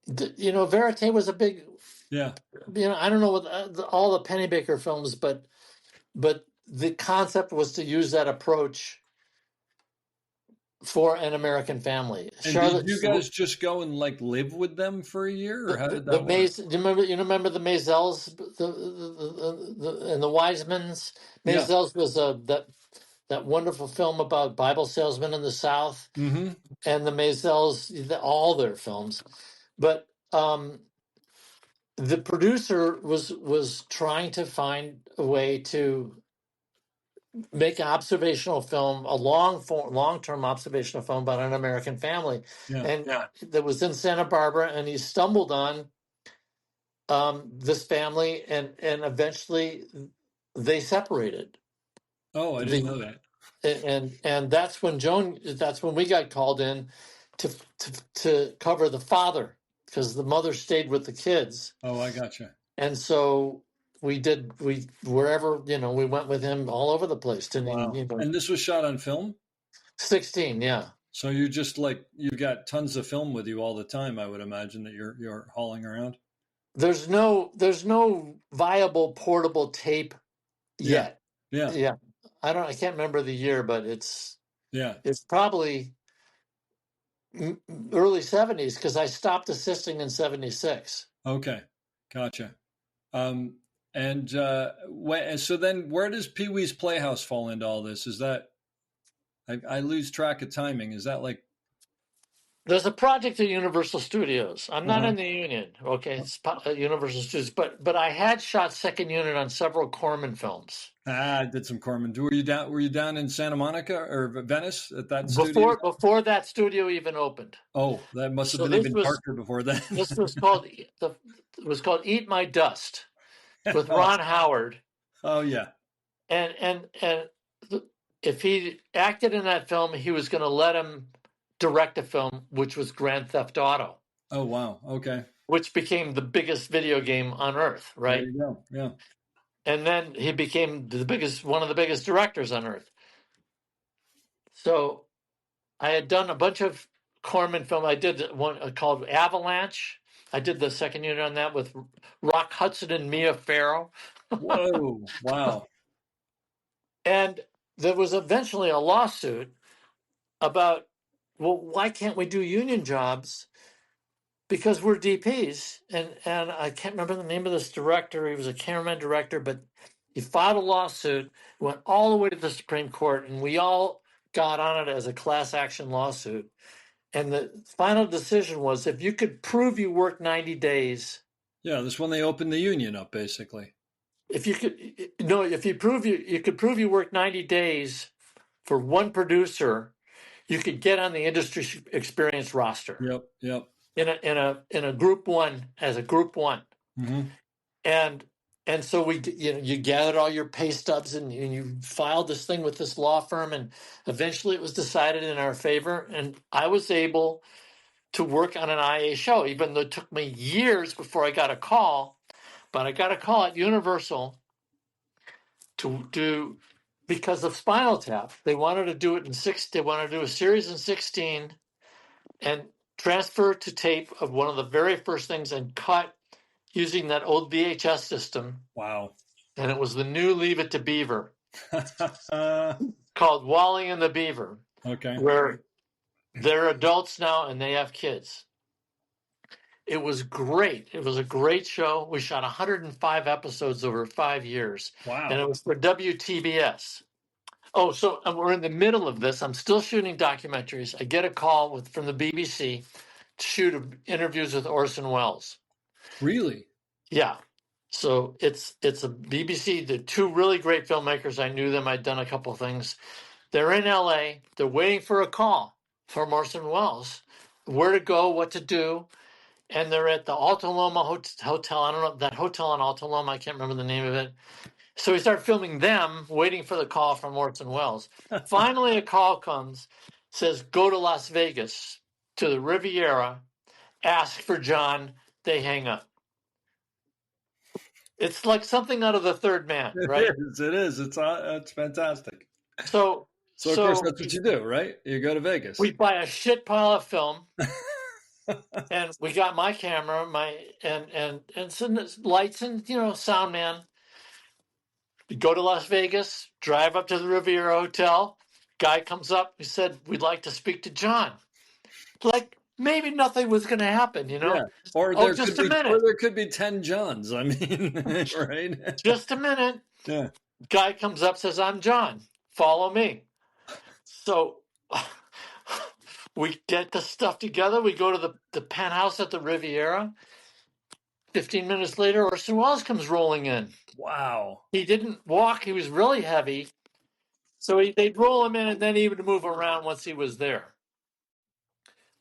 Verite was a big. Yeah. I don't know what all the Penny Baker films, but the concept was to use that approach for An American Family. And did you guys just go and live with them for a year, or how did that work? Do you remember the Maisels, and the Wisemans? Maisels was that wonderful film about Bible salesmen in the South, and the Maisels, all their films, but the producer was trying to find a way to make an observational film, a long-term observational film about an American family. That was in Santa Barbara, and he stumbled on this family, and eventually they separated. Oh, I didn't know that. And that's when we got called in to cover the father, because the mother stayed with the kids. Oh, I gotcha. And so we wherever, we went with him all over the place. Wow. And this was shot on film? 16, yeah. So you just like you've got tons of film with you all the time. I would imagine that you're hauling around. There's no viable portable tape Yeah, yet. yeah, Yeah, I can't remember the year, but it's yeah. probably early '70s because I stopped assisting in '76. Okay, gotcha. Um, and so then where does Pee Wee's Playhouse fall into all this? Is that I lose track of timing. Is that like There's a project at Universal Studios. I'm not uh-huh. in the union, okay? It's at Universal Studios, but I had shot second unit on several Corman films I did some Corman. Were you down in Santa Monica or Venice at that studio? before that studio even opened. Oh, that must have So been even darker before then. this was called it was called Eat My Dust with Oh, Ron Howard, oh yeah. and if he acted in that film, he was going to let him direct a film, which was Grand Theft Auto, Oh wow. Okay. which became the biggest video game on earth, There right? you go. Yeah. And then he became one of the biggest directors on earth. So I had done a bunch of Corman film. I did one called Avalanche. I did the second unit on that with Rock Hudson and Mia Farrow. Whoa. Wow. And there was eventually a lawsuit about, well, why can't we do union jobs? Because we're DPs. And I can't remember the name of this director. He was a cameraman director, but he filed a lawsuit, went all the way to the Supreme Court, and we all got on it as a class action lawsuit. And the final decision was if you could prove you worked 90 days, Yeah, this when they opened the union up, basically. if you could, no, if you prove you could prove you worked 90 days for one producer, you could get on the industry experience roster Yep. Yep. in a group one as a group one. Mm-hmm. And so you gathered all your pay stubs and you filed this thing with this law firm, and eventually it was decided in our favor, and I was able to work on an IA show, even though it took me years before I got a call. But I got a call at Universal to do because of Spinal Tap. They wanted to do it in six. They wanted to do a series in 16 and transfer to tape of one of the very first things and cut using that old VHS system. Wow. And it was the new Leave It to Beaver called Wally and the Beaver, Okay. where they're adults now and they have kids. It was great. It was a great show. We shot 105 episodes over 5 years. Wow. And it was for WTBS. Oh, so we're in the middle of this. I'm still shooting documentaries. I get a call from the BBC to shoot interviews with Orson Welles. Really? Yeah. So it's a BBC. The two really great filmmakers. I knew them. I'd done a couple of things. They're in LA. They're waiting for a call from Orson Welles. Where to go, what to do. And they're at the Alta Loma Hotel. I don't know, that hotel on Alta Loma. I can't remember the name of it. So we start filming them, waiting for the call from Orson Welles. Finally, a call comes, says, go to Las Vegas, to the Riviera, ask for John. They hang up. It's like something out of The Third Man, right? It is. It's fantastic. So of course, that's what you do, right? You go to Vegas. We buy a shit pile of film. And we got my camera, and some lights and sound man. We go to Las Vegas, drive up to the Riviera Hotel. Guy comes up. He said, "We'd like to speak to John." Like maybe nothing was going to happen, Yeah. Or just a minute. Or there could be 10 Johns. I mean, right? Just a minute. Yeah. Guy comes up, says, "I'm John. Follow me." So we get the stuff together. We go to the penthouse at the Riviera. 15 minutes later, Orson Welles comes rolling in. Wow. He didn't walk. He was really heavy. So they'd roll him in and then he would move around once he was there.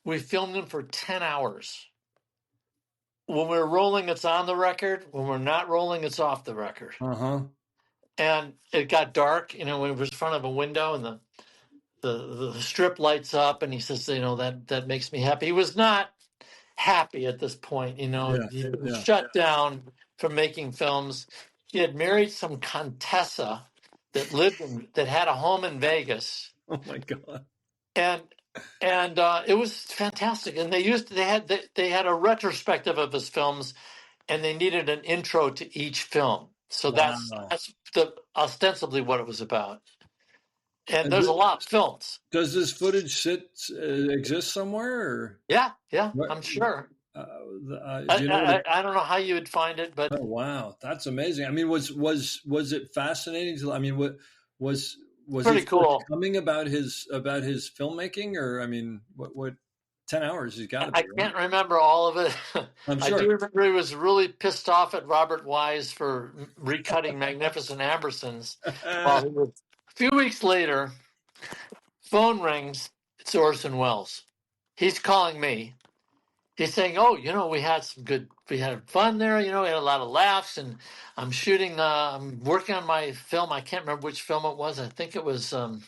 We filmed him for 10 hours. When we're rolling, it's on the record. When we're not rolling, it's off the record. Uh-huh. And it got dark, when it was in front of a window and the strip lights up and he says, that makes me happy. He was not happy at this point, He was shut down from making films. He had married some Contessa that had a home in Vegas. Oh my God. And And it was fantastic. And they had a retrospective of his films, and they needed an intro to each film. So that's Wow. ostensibly what it was about. And And there's a lot of films. does this footage exist somewhere? Or Yeah, what? I'm sure. Do you know what? I don't know how you would find it, but Oh wow, that's amazing. I mean, was it fascinating to? I mean, what was he pretty cool. forthcoming about his filmmaking, or I mean, what 10 hours he's got to I be, right? can't remember all of it. I'm I do sure. remember he was really pissed off at Robert Wise for recutting Magnificent Ambersons. Well, a few weeks later, phone rings. It's Orson Welles. He's calling me. He's saying, "Oh, we had we had fun there. We had a lot of laughs, and I'm working on my film. I can't remember which film it was. I think it was Don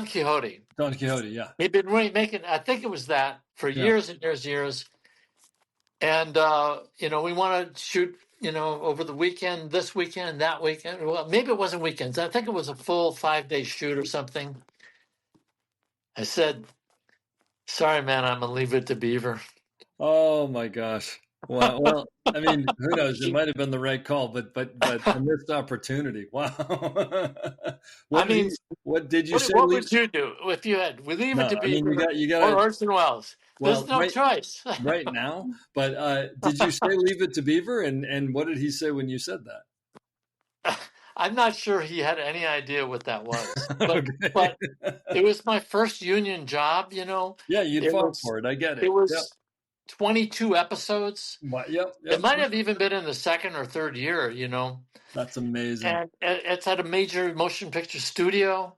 Quixote. Don Quixote, yeah, He'd been making, I think it was that for yeah. years and years and years. And, we want to shoot, over the weekend, this weekend, that weekend. Well, maybe it wasn't weekends. I think it was a full 5-day shoot or something. I said, sorry, man, I'm going to leave it to Beaver. Oh my gosh. Wow. Well, I mean, who knows? It might have been the right call, but a missed opportunity. Wow. I What did he? mean, What did you say? what Leave? would you do if you had? We leave it No, to I mean Beaver you or got to. Orson Welles. There's Well, no choice. right now. But did you say leave it to Beaver? And what did he say when you said that? I'm not sure he had any idea what that was, Okay. but it was my first union job. Yeah, you'd It fought was for it. I get it it. Yep. was 22 episodes. Yep. It Yep. might have even been in the second or third year, That's amazing. and it's at a major motion picture studio.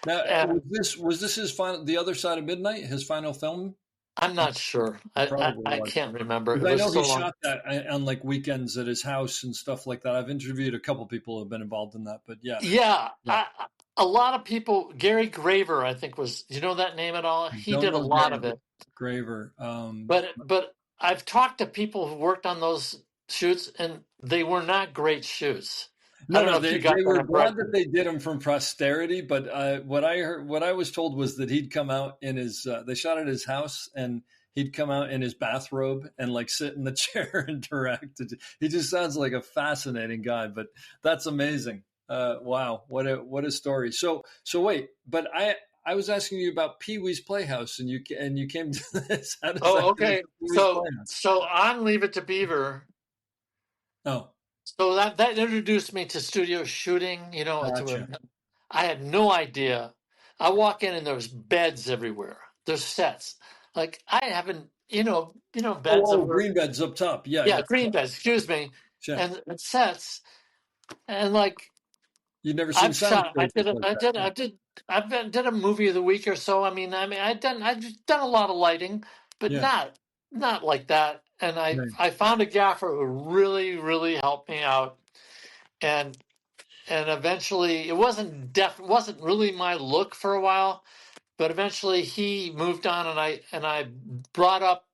Now, And was this his final? The Other Side of Midnight, his final film? I'm not sure. It probably I was. can't remember. It Because I was know he so long. shot that on like weekends at his house and stuff like that. I've interviewed a couple people who have been involved in that, but yeah, Yeah, yeah. a lot of people. Gary Graver, I think, was. Do you know that name at all? He Don't did a know lot of it. Graver. But I've talked to people who worked on those shoots, and they were not great shoots. I No, don't no, know if you got they that were glad that impression. they did him from posterity. But what I heard, what I was told was that he'd come out in his. They shot at his house, and he'd come out in his bathrobe and like sit in the chair and direct. He just sounds like a fascinating guy. But that's amazing. Wow, what a story. So wait, but I was asking you about Pee Wee's Playhouse, and you came to this. How does that Oh, get into okay. Pee Wee's So Playhouse? so on Leave It to Beaver. Oh, So that introduced me to studio shooting. gotcha. I had no idea. I walk in and there's beds everywhere. There's sets. Like I haven't, beds that Oh, were green beds up top. Yeah, yeah, yeah. green beds. Excuse me, Sure. and sets and like You've never seen I've sound shot. stages like that. Yeah. Did a movie of the week or so. I've done a lot of lighting, but Yeah. not like that. And Right. I found a gaffer who really really helped me out, and eventually it wasn't really my look for a while, but eventually he moved on, and I brought up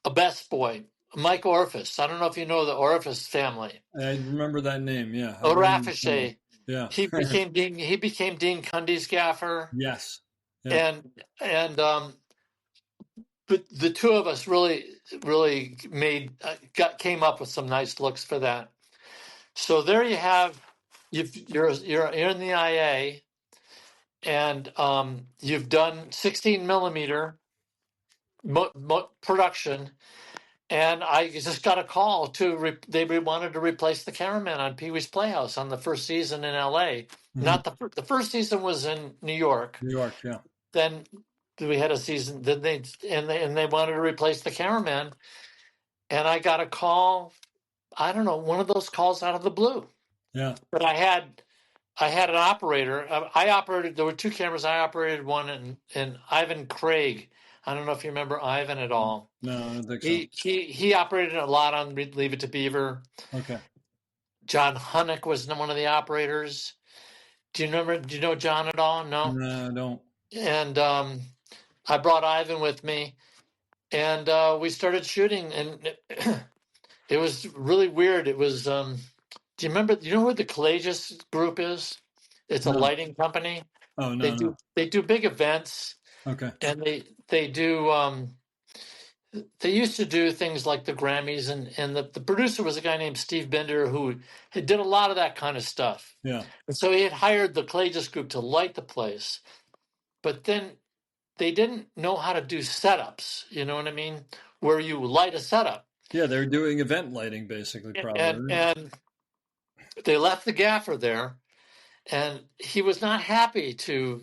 a best boy, Mike Orphis. I don't know if you know the Orphis family. I remember that name. Yeah. How about him? Orafishe. Yeah. He became Dean Cundy's gaffer, Yes. Yeah. and but the two of us really came up with some nice looks for that. So there you have, you're in the IA, and you've done 16 millimeter production, and I just got a call they wanted to replace the cameraman on Pee Wee's Playhouse on the first season in L.A. Mhm. Not the first season was in New York. New York. Yeah. Then we had a season. Then they wanted to replace the cameraman, and I got a call. I don't know, one of those calls out of the blue. Yeah. But I had an operator. I operated. There were two cameras. I operated one, and Ivan Craig. I don't know if you remember Ivan at all. No, I don't think so. He operated a lot on Leave It to Beaver. Okay. John Hunnick was one of the operators. Do you know John at all? No. No, I don't. And I brought Ivan with me, and we started shooting, and it was really weird. It was. Do you remember? You know who the Collages group is? It's a No. lighting company. Oh, no, no. They do big events. Okay. and they do. They used to do things like the Grammys, and the producer was a guy named Steve Bender who had did a lot of that kind of stuff. Yeah. And so he had hired the Clagis group to light the place, but then they didn't know how to do setups. You know what I mean? Where you light a setup, Yeah, they're doing event lighting basically, probably. and Right? and they left the gaffer there, and he was not happy to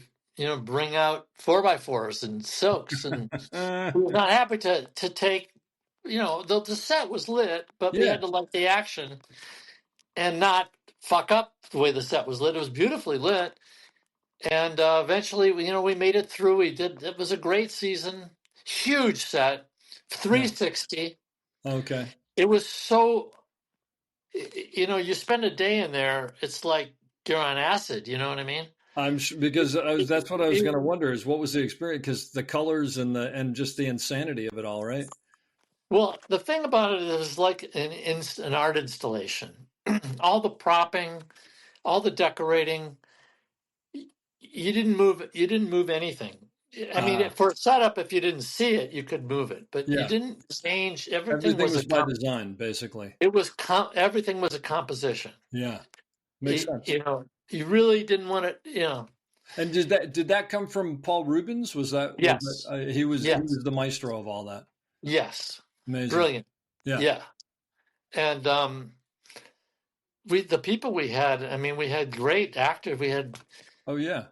bring out 4x4s and silks, and he was not happy to take. The set was lit, but we Yeah. had to light the action and not fuck up the way the set was lit. It was beautifully lit, and eventually, we made it through. We did. It was a great season. Huge set, Yeah. 360. Okay. It was so. You spend a day in there. It's like you're on acid. You know what I mean? Because that's what I was going to It- wonder is what was the experience? Because the colors and just the insanity of it all, right? Well, the thing about it is like an art installation. All the propping, all the decorating. You didn't move. You didn't move anything. I mean, Ah, for a setup, if you didn't see it, you could move it, but you yeah. didn't change. Everything Everything was was by design, basically. it was everything was a composition. Yeah, makes sense. You really didn't want it. And did that come from Paul Rubens? Was that Yes, he was yes, the maestro of all that? yes, Amazing. brilliant. Yeah. Yeah, and the people we had. I mean, we had great actors. We had. Oh yeah.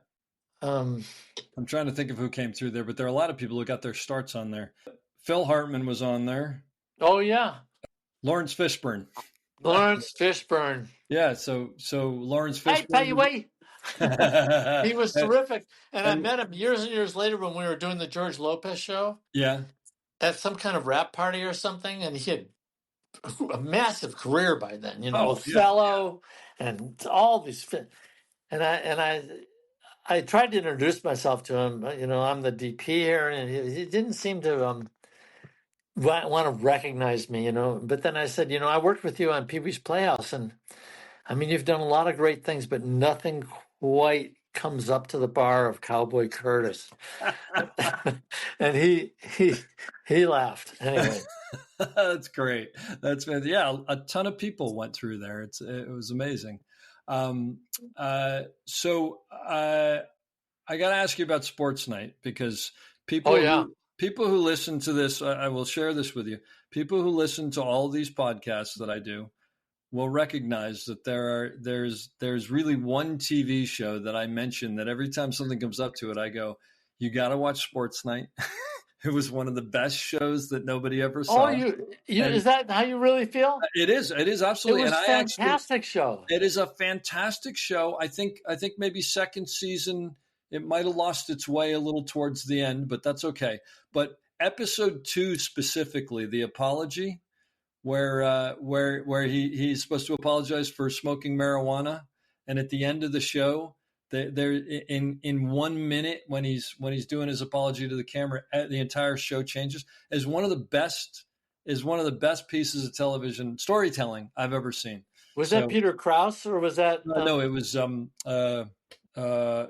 Um, I'm trying to think of who came through there, but there are a lot of people who got their starts on there. Phil Hartman was on there. oh yeah, Lawrence Fishburne. Lawrence Fishburne. Yeah. So Lawrence I tell you Fishburne. what, he was terrific. And I And met him years and years later when we were doing the George Lopez show yeah. at some kind of rap party or something. And he had a massive career by then, Oh yeah. Othello and all these. And I tried to introduce myself to him. I'm the DP here, and he didn't seem to want to recognize me. But then I said, I worked with you on Pee Wee's Playhouse, and I mean, you've done a lot of great things, but nothing quite comes up to the bar of Cowboy Curtis. And he laughed anyway. That's great. Yeah. A ton of people went through there. It was amazing. Um, so I got to ask you about Sports Night because Oh people yeah, who people who listen to this, I will share this with you. People who listen to all these podcasts that I do will recognize that there's really one TV show that I mention that every time something comes up to it, I go, "You got to watch Sports Night." It was one of the best shows that nobody ever oh saw, you and is that how you really feel? it is It absolutely. And was I actually, fantastic show. it is a fantastic show. I think maybe second season it might have lost its way a little towards the end, but that's okay. But episode 2 specifically, the apology, where he's supposed to apologize for smoking marijuana, and at the end of the show, there in 1 minute when he's doing his apology to the camera, the entire show changes. Is one of the best pieces of television storytelling I've ever seen. Was that So Peter Krause or was that? no, it was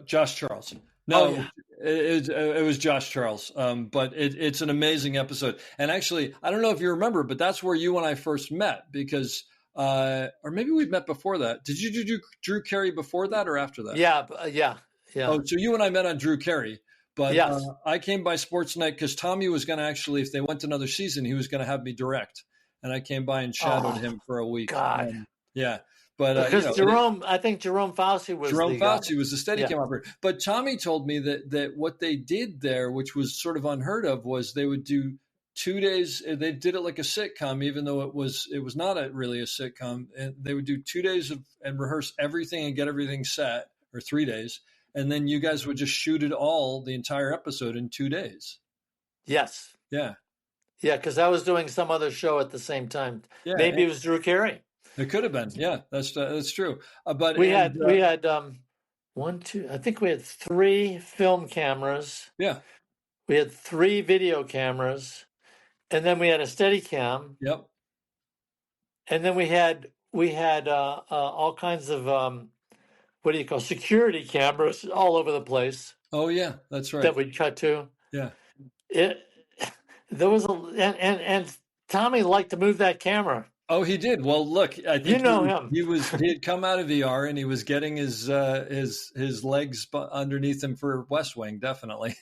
Josh Charles. Oh No, yeah. it was Josh Charles. But it's an amazing episode. And actually, I don't know if you remember, but that's where you and I first met because, or maybe we met before that. Did you do Drew Carey before that or after that? Yeah, yeah, Oh, yeah. so you and I met on Drew Carey. But Yes. I came by Sports Night because Tommy was going to actually, if they went to another season, he was going to have me direct. And I came by and shadowed Oh him for a week. God. Yeah. But, Because I think Jerome Fauci was Jerome the guy. Fauci was the Yeah. Steadicam operator. But Tommy told me that what they did there, which was sort of unheard of, was they would do 2 days. They did it like a sitcom, even though it was not really a sitcom. And they would do 2 days and rehearse everything and get everything set, or 3 days, and then you guys would just shoot it all, the entire episode, in 2 days. Yes. Yeah, Yeah, because I was doing some other show at the same time. yeah. Maybe it was Drew Carey. It could have been. Yeah, that's true. But We had one, two. I think we had 3 film cameras. yeah, We had 3 video cameras, and then we had a Steadicam, yep. and then we had all kinds of. what do you call security cameras all over the place Oh yeah, that's right. that we'd cut to. Yeah. It there was and Tommy liked to move that camera. Oh, he did. Well, look, I You think know him. he had come out of VR and he was getting his legs underneath him for West Wing, definitely.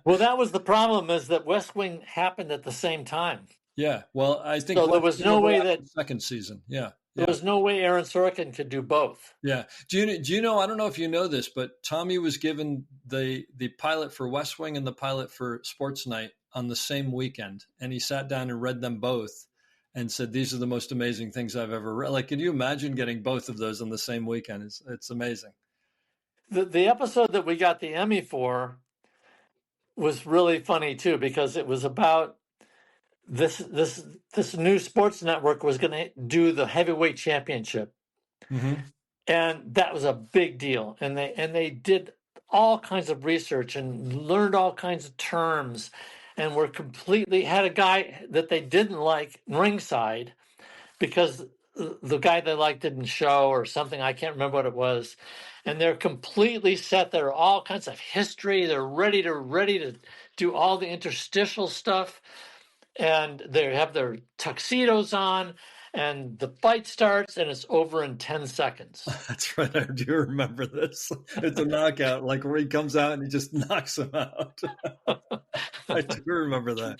Well, that was the problem, is that West Wing happened at the same time. Yeah. Well, I think So there West was came no over way after that the second season. Yeah. there Yeah. was no way Aaron Sorkin could do both. Yeah. Do you know, I don't know if you know this, but Tommy was given the pilot for West Wing and the pilot for Sports Night on the same weekend, and he sat down and read them both and said, "These are the most amazing things I've ever read." Like, can you imagine getting both of those on the same weekend? It's amazing. The episode that we got the Emmy for was really funny too, because it was about this new sports network was going to do the heavyweight championship, Mm-hmm. and that was a big deal. And they did all kinds of research and learned all kinds of terms, and were completely had a guy that they didn't like ringside because the guy they liked didn't show or something. I can't remember what it was. And they're completely set. There are all kinds of history. They're ready to do all the interstitial stuff. And they have their tuxedos on, and the fight starts, and it's over in 10 seconds. That's right. I do remember this. It's a knockout, like where he comes out and he just knocks him out. I do remember that.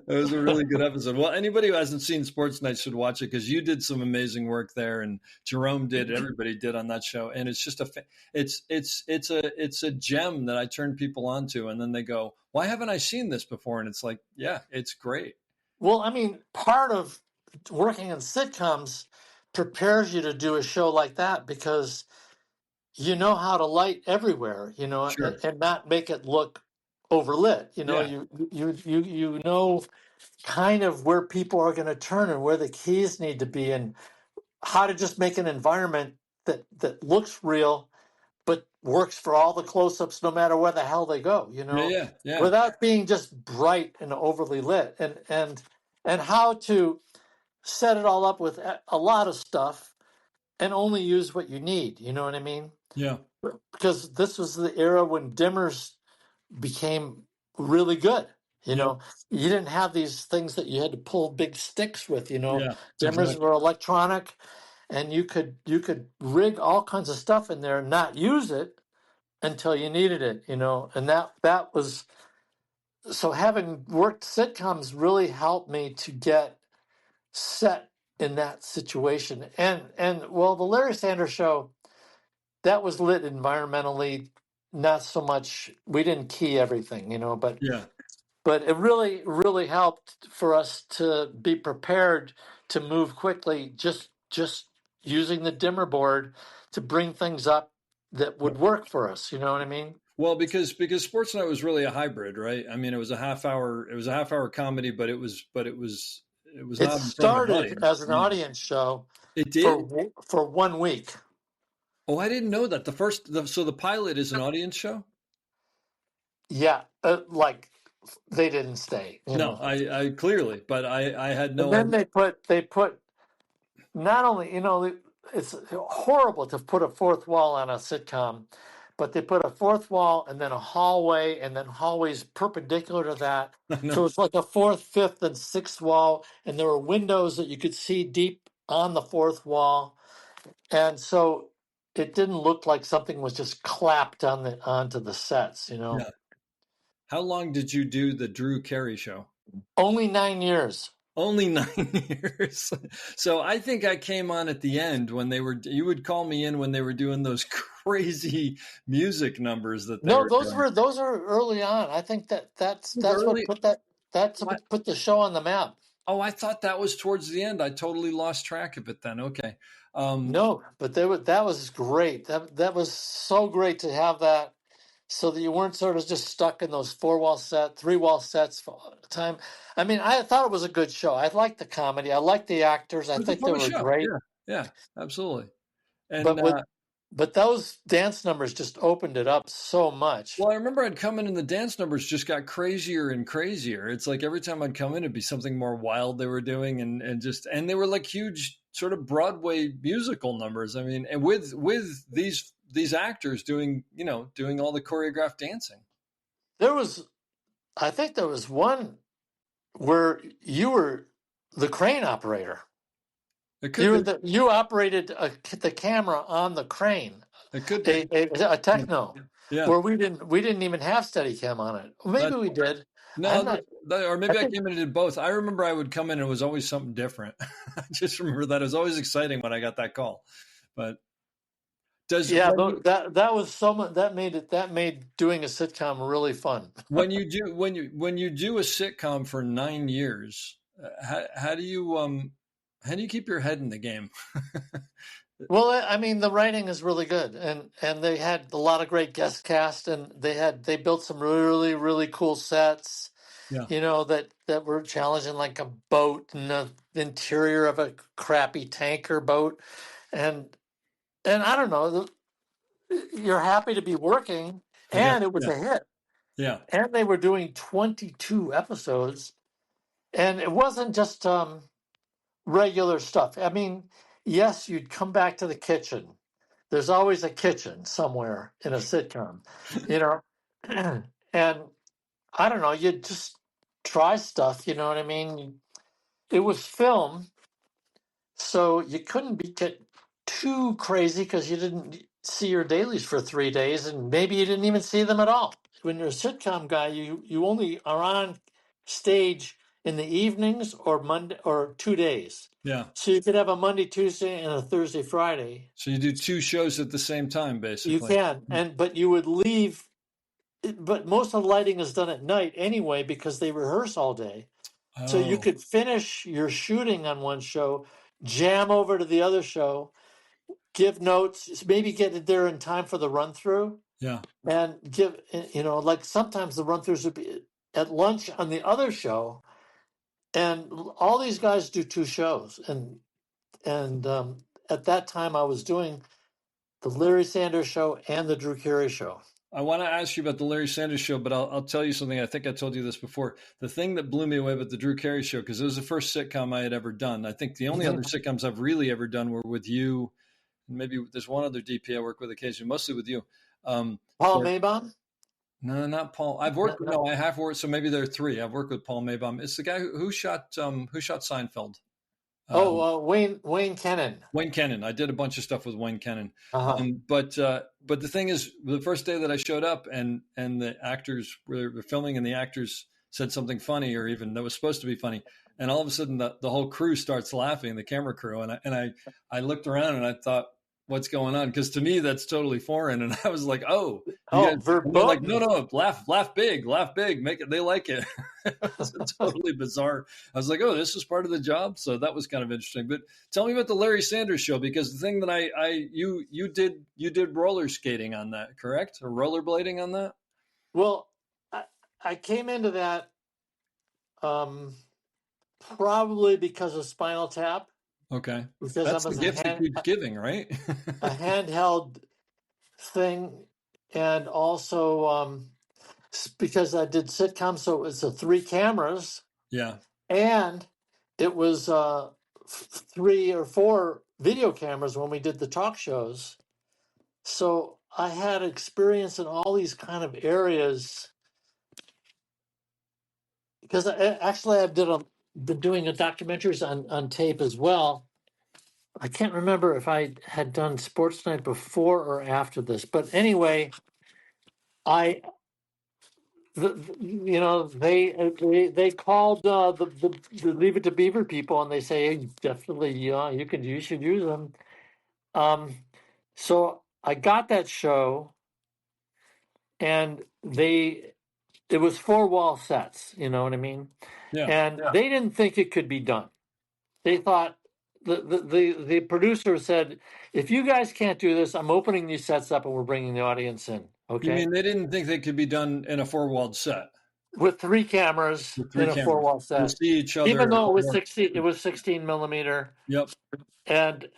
It was a really good episode. Well, anybody who hasn't seen Sports Night should watch it, because you did some amazing work there, and Jerome did. Everybody did on that show, and it's just it's a gem that I turn people onto, and then they go, "Why haven't I seen this before?" And it's like, yeah, it's great. Well, I mean, part of working in sitcoms prepares you to do a show like that, because you know how to light everywhere, Sure. and not make it look overlit. Yeah. You know kind of where people are going to turn and where the keys need to be, and how to just make an environment that looks real but works for all the close-ups no matter where the hell they go, Yeah. without being just bright and overly lit, and how to set it all up with a lot of stuff and only use what you need. You know what I mean? Yeah. Because this was the era when dimmers became really good. Yeah. You didn't have these things that you had to pull big sticks with. Yeah. Dimmers Exactly. were electronic, and you could rig all kinds of stuff in there and not use it until you needed it. And that was, so having worked sitcoms really helped me to get set in that situation. And well, the Larry Sanders Show, that was lit environmentally, not so much. We didn't key everything, but Yeah. but it really, really helped for us to be prepared to move quickly, just using the dimmer board to bring things up that would work for us. You know what I mean? Well, because Sports Night was really a hybrid, right? I mean, it was a half hour comedy, but it was It not in front of an started audience. as an Yeah. audience show It did. for 1 week. Oh, I didn't know that. So the pilot is an audience show? Yeah, like they didn't stay. No, I clearly, but I had no And then idea. they put not only, it's horrible to put a fourth wall on a sitcom, but they put a fourth wall and then a hallway, and then hallways perpendicular to that. I know. So it's like a fourth, fifth, and sixth wall, and there were windows that you could see deep on the fourth wall, and so it didn't look like something was just clapped onto the sets. Yeah. How long did you do the Drew Carey show? Only 9 years. Only 9 years. So I think I came on at the end when you would call me in when they were doing those crazy music numbers that they No, were doing. those are early on. I think that's Early? what put the show on the map. Oh, I thought that was towards the end. I totally lost track of it then. Okay. No, but that was great. That was so great to have that, so that you weren't sort of just stuck in those three wall sets for all the time. I mean, I thought it was a good show. I liked the comedy. I liked the actors. I It was a think they funny were show. great. Yeah, absolutely. And But those dance numbers just opened it up so much. well, I remember I'd come in and the dance numbers just got crazier and crazier. It's like every time I'd come in, it'd be something more wild they were doing, and they were like huge sort of Broadway musical numbers. I mean, and with these actors doing all the choreographed dancing. I think there was one where you were the crane operator. It could You operated the camera on the crane, it could be a techno, yeah. where we didn't even have Steadicam on it. Well, maybe That we did. no, I'm not. or I maybe I think came in and did both. I remember I would come in and it was always something different. I just remember that it was always exciting when I got that call. But does yeah, that was so much that made doing a sitcom really fun. when you do a sitcom for 9 years, how do you keep your head in the game? Well, I mean, the writing is really good, and they had a lot of great guest cast, and they built some really really cool sets. Yeah, That were challenging, like a boat and the interior of a crappy tanker boat, and I don't know, you're happy to be working, I guess. and it was Yeah, a hit, yeah, and they were doing 22 episodes, and it wasn't just regular stuff. I mean, yes, you'd come back to the kitchen. There's always a kitchen somewhere in a sitcom, you know, and I don't know, you just try stuff, you know what I mean? It was film, so you couldn't get too crazy because you didn't see your dailies for 3 days, and maybe you didn't even see them at all. When you're a sitcom guy, you only are on stage in the evenings or Monday or 2 days. yeah. So you could have a Monday, Tuesday, and a Thursday, Friday. So you do two shows at the same time, You basically. can, but you would leave. But most of the lighting is done at night anyway because they rehearse all day. So you Oh, could finish your shooting on one show, jam over to the other show, give notes, maybe get there in time for the run through, yeah. and give, like sometimes the run throughs would be at lunch on the other show. And all these guys do two shows. And at that time, I was doing the Larry Sanders Show and the Drew Carey Show. I want to ask you about the Larry Sanders Show, but I'll tell you something. I think I told you this before. The thing that blew me away about the Drew Carey Show, because it was the first sitcom I had ever done. I think the only other sitcoms I've really ever done were with you. Maybe there's one other DP I work with occasionally, mostly with you. Paul But Maybaum? no, not Paul. I've worked. No, I have worked. So maybe there are three. I've worked with Paul Maybaum. It's the guy who shot Seinfeld. Wayne Kennan. Wayne Kennan. I did a bunch of stuff with Wayne Kennan. Uh-huh. But the thing is, the first day that I showed up and the actors were filming and the actors said something funny or even that was supposed to be funny, and all of a sudden the whole crew starts laughing, the camera crew, and I looked around and I thought, what's going on? Because to me that's totally foreign, and I was like, oh, you guys, and they're like, no, laugh big, make it. They like it. It's totally bizarre. I was like, oh, this is part of the job. So that was kind of interesting. But tell me about the Larry Sanders Show, because the thing that you did roller skating on that, correct? Or rollerblading on that? Well, I came into that probably because of Spinal Tap. Okay. Because That's the gift that keeps giving, right? a handheld thing, and also because I did sitcoms, so it was 3 cameras. Yeah. And it was 3 or 4 video cameras when we did the talk shows. So I had experience in all these kind of areas. Because I've been doing documentaries on tape as well. I can't remember if I had done Sports Night before or after this, but anyway, they called the Leave It to Beaver people, and they say, hey, definitely, you should use them. So I got that show, and it was 4-wall sets, you know what I mean? Yeah. And they didn't think it could be done. They thought the producer said, if you guys can't do this, I'm opening these sets up and we're bringing the audience in. Okay. You mean they didn't think they could be done in a 4-walled set? With 3 cameras in a 4-wall set. You'll see each other. Even though it was 16 millimeter. Yep. And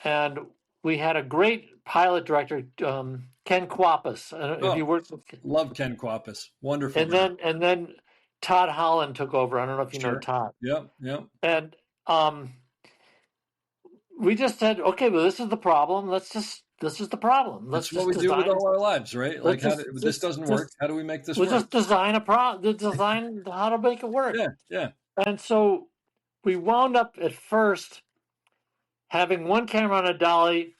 we had a great pilot director, Ken Quapis. If you worked with, love Ken Quapis. Wonderful. And then Todd Holland took over. I don't know if you know Todd. Yep. And we just said, okay, well, this is the problem. This is the problem. Let's That's what just we do with design. all our lives, right? Like, Let's how do, this doesn't work. How do we make this we'll work? just design design how to make it work. Yeah, yeah. And so we wound up at first having one camera on a dolly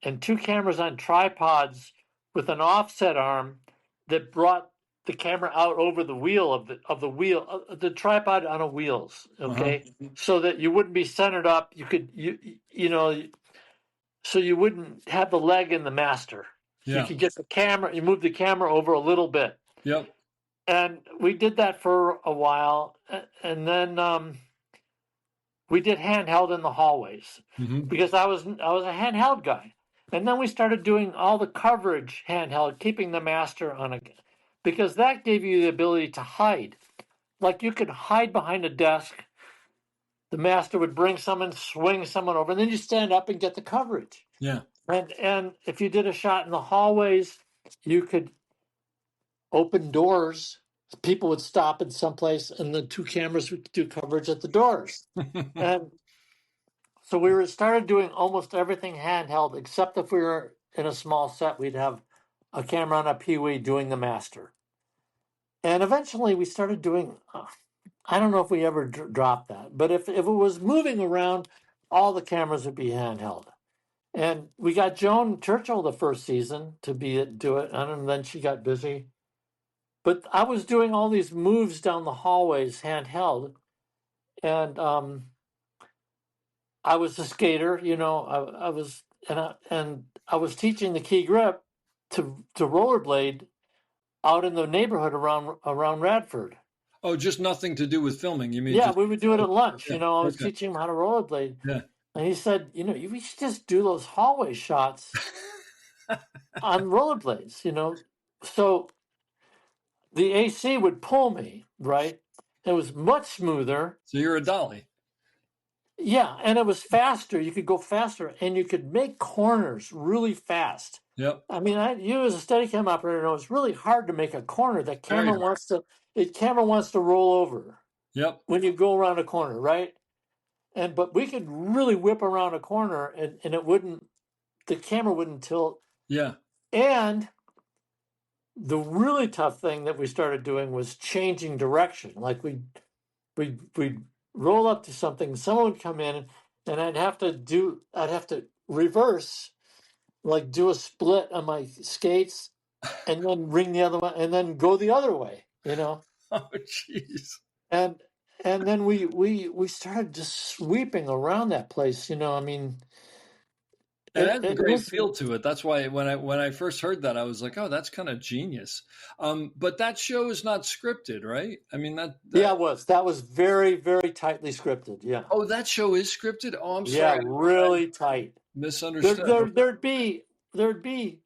and two cameras on tripods with an offset arm that brought the camera out over the wheel of the tripod on a wheels, Uh-huh. okay, so that you wouldn't be centered up. You could you know so you wouldn't have the leg in the master. You Yeah. could get the camera. You move the camera over a little bit, Yep. and we did that for a while, and then we did handheld in the hallways Hmm. because I was a handheld guy, and then we started doing all the coverage handheld, keeping the master on a, because that gave you the ability to hide. Like you could hide behind a desk. The master would bring someone, swing someone over, and then you stand up and get the coverage. Yeah. And if you did a shot in the hallways, you could open doors. People would stop in some place, and the two cameras would do coverage at the doors. And so we started doing almost everything handheld, except if we were in a small set, we'd have a camera on a Pee-wee doing the master. And eventually we started doing, I don't know if we ever dropped that, but if it was moving around, all the cameras would be handheld. And we got Joan Churchill the first season to do it, and then she got busy. But I was doing all these moves down the hallways handheld, and I was a skater, I was, and I was teaching the key grip to rollerblade out in the neighborhood around Radford. Oh, just nothing to do with filming. You mean Yeah, just we would do it at lunch. yeah. I was Okay. teaching him how to rollerblade, Yeah. and he said, we should just do those hallway shots on rollerblades. So the AC would pull me, right? It was much smoother. So you're a dolly. Yeah, and it was faster. You could go faster, and you could make corners really fast. Yep. I mean, you as a Steadicam operator know it's really hard to make a corner. The camera wants to roll over Yep. when you go around a corner, right? But we could really whip around a corner, and the camera wouldn't tilt. Yeah. And the really tough thing that we started doing was changing direction. Like we'd roll up to something, someone would come in, and I'd have to reverse, like do a split on my skates, and then ring the other one, and then go the other way, Oh, jeez. And then we started just sweeping around that place, I mean, It has a it great was. feel to it. That's why when I first heard that, I was like, "Oh, that's kind of genius." But that show is not scripted, right? I mean Yeah, that was very, very tightly scripted. Yeah. Oh, that show is scripted. Oh, I'm Yeah, sorry, really tight. misunderstood. There'd be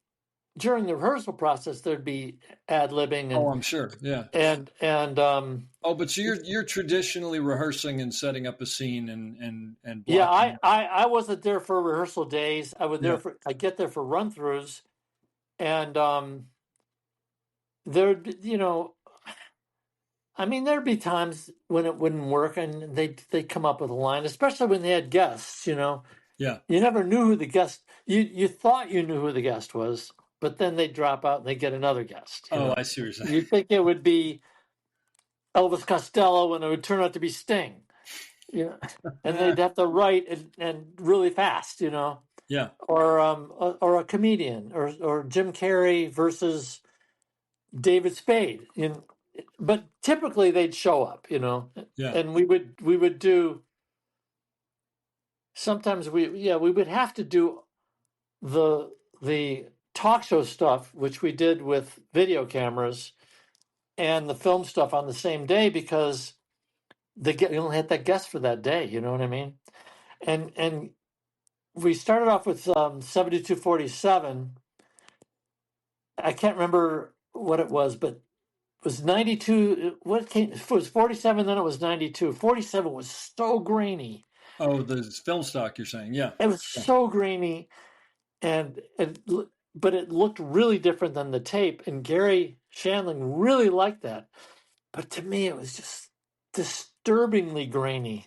during the rehearsal process there'd be ad libbing Oh, I'm sure. Yeah. and Oh, but so you're traditionally rehearsing and setting up a scene and yeah, blocking. I wasn't there for rehearsal days. Yeah. I get there for run throughs, and there'd I mean, there'd be times when it wouldn't work, and they'd come up with a line, especially when they had guests. Yeah. You never knew who the guest. You thought you knew who the guest was, but then they drop out and they get another guest. Oh, I see what you're saying. You think it would be Elvis Costello, and it would turn out to be Sting. And they'd have to write and really fast. Yeah. Or a comedian, or Jim Carrey versus David Spade. But typically they'd show up. Yeah. And we would do. Sometimes we would have to do the talk show stuff, which we did with video cameras, and the film stuff on the same day, because you only had that guest for that day. You know what I mean? And we started off with 7247. I can't remember what it was, but it was 92. It was 47, then it was 92. 47 was so grainy. Oh, the film stock you're saying. Yeah. It was so grainy, but it looked really different than the tape. And Gary Shandling really liked that. But to me, it was just disturbingly grainy.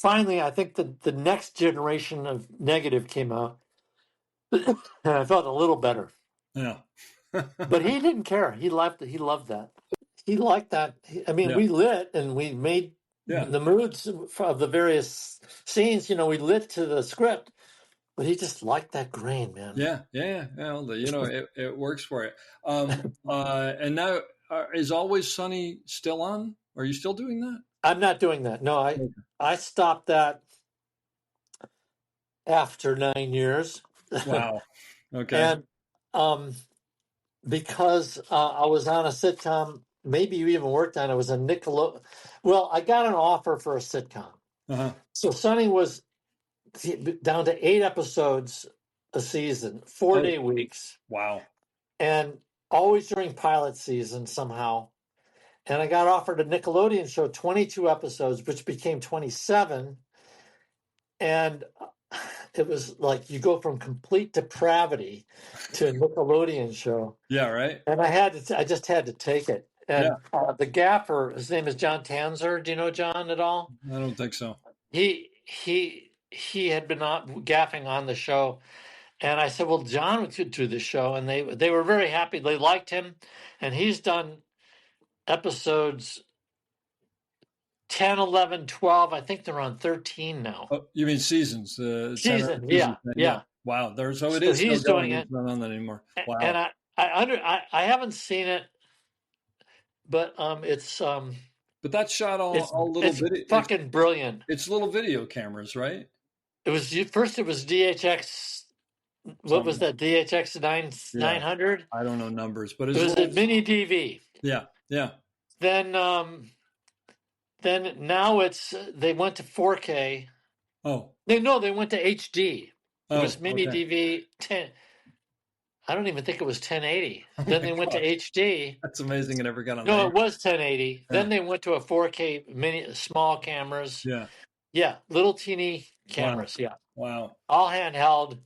finally, I think the next generation of negative came out, and I felt a little better. Yeah. But he didn't care. He loved that. He liked that. I mean, Yeah. we lit and we made Yeah. the moods of the various scenes. We lit to the script, but he just liked that grain, man. Yeah. Yeah. Well, it works for it. And now, is Always Sunny still on? Are you still doing that? I'm not doing that. No, I stopped that after 9 years. Wow. Okay. And because I was on a sitcom, maybe you even worked on it, was a Nickelodeon. Well, I got an offer for a sitcom. Uh-huh. So Sunny was down to 8 episodes a season, 4-day weeks, Wow. and always during pilot season somehow. And I got offered a Nickelodeon show, 22 episodes, which became 27. And it was like you go from complete depravity to a Nickelodeon show. Yeah. Right. And I just had to take it. And the gaffer, his name is John Tanzer. Do you know John at all? I don't think so. He had been gaffing on the show, and I said, "Well, John would do the show," and they were very happy. They liked him, and he's done episodes 10, 11, 12. I think they're on 13 now. Oh, you mean seasons? Season, yeah. Wow. So it So is still he's going. doing it. It's not on that anymore. Wow. And I haven't seen it, but it's But that's shot all little it's video. fucking brilliant. It's little video cameras, right? It was DHX. What was that? DHX 900. I don't know numbers, but It was a mini DV. Yeah. Yeah. Then now they went to 4K. Oh. They went to HD. It was mini DV 10. I don't even think it was 1080. Then they went to HD. That's amazing. It never got on. No, it was 1080. Then they went to a 4K mini small cameras. Yeah. Yeah, little teeny cameras. Wow. Yeah. Wow. All handheld.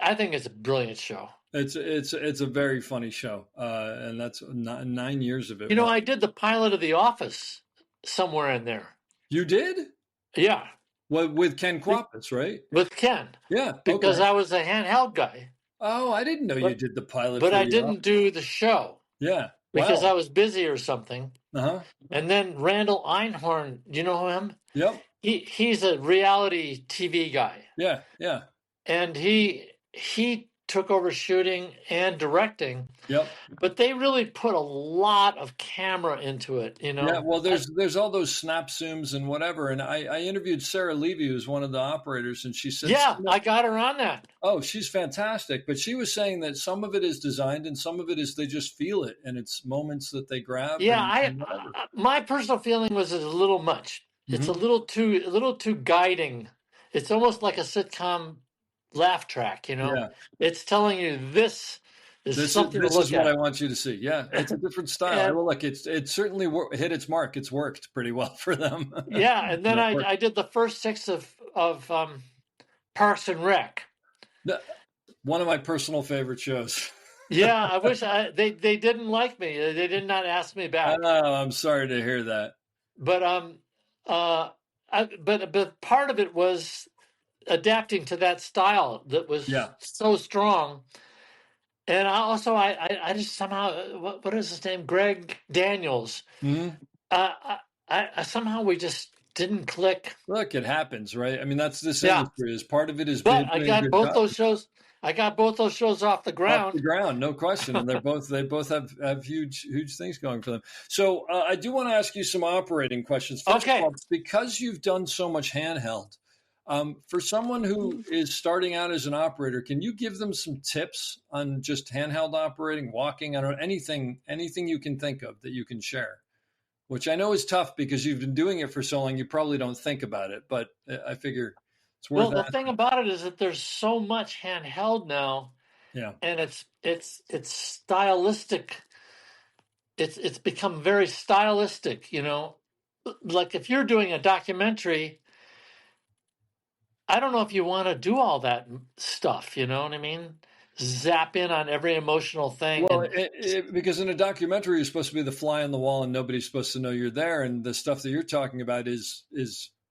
I think it's a brilliant show. It's a very funny show, and that's 9 years of it. I did the pilot of The Office somewhere in there. You did? Yeah. Well, with Ken Quapis, right? With Ken. Yeah. Because I was a handheld guy. Oh, I didn't know you did the pilot. But I didn't do the show. Yeah. Because I was busy or something. Uh-huh. And then Randall Einhorn, do you know him? Yep. He's a reality TV guy. Yeah. Yeah. And he took over shooting and directing. Yep. But they really put a lot of camera into it, Yeah, well, there's all those snap zooms and whatever. And I interviewed Sarah Levy, who's one of the operators, and she said, yeah, I got her on that. Oh, she's fantastic. But she was saying that some of it is designed and some of it is they just feel it, and it's moments that they grab. Yeah, my personal feeling was it's a little much. Mm-hmm. It's a little too guiding. It's almost like a sitcom laugh track, Yeah. It's telling you this is something to look at. This is what I want you to see. Yeah, it's a different style. Well, look, it certainly hit its mark. It's worked pretty well for them. Yeah, and then I did the first 6 of Parks and Rec. One of my personal favorite shows. Yeah, I wish they didn't like me. They did not ask me back. Oh, I'm sorry to hear that. But but part of it was adapting to that style that was so strong. And I just somehow, what is his name? Greg Daniels. Mm-hmm. I somehow we just didn't click. Look, it happens, right? I mean, that's this industry. Is part of it is. But I got both those shows. I got both those shows off the ground. Off the ground, no question. And they both have huge things going for them. So I do want to ask you some operating questions. First of all, because you've done so much handheld. For someone who is starting out as an operator, can you give them some tips on just handheld operating, walking, I don't know, anything you can think of that you can share? Which I know is tough because you've been doing it for so long, you probably don't think about it, but I figure it's worth it. Well, the thing about it is that there's so much handheld now. Yeah. And it's stylistic. It's become very stylistic, Like if you're doing a documentary, I don't know if you want to do all that stuff, you know what I mean? zap in on every emotional thing. Well, And because in a documentary, you're supposed to be the fly on the wall, and nobody's supposed to know you're there. And the stuff that you're talking about is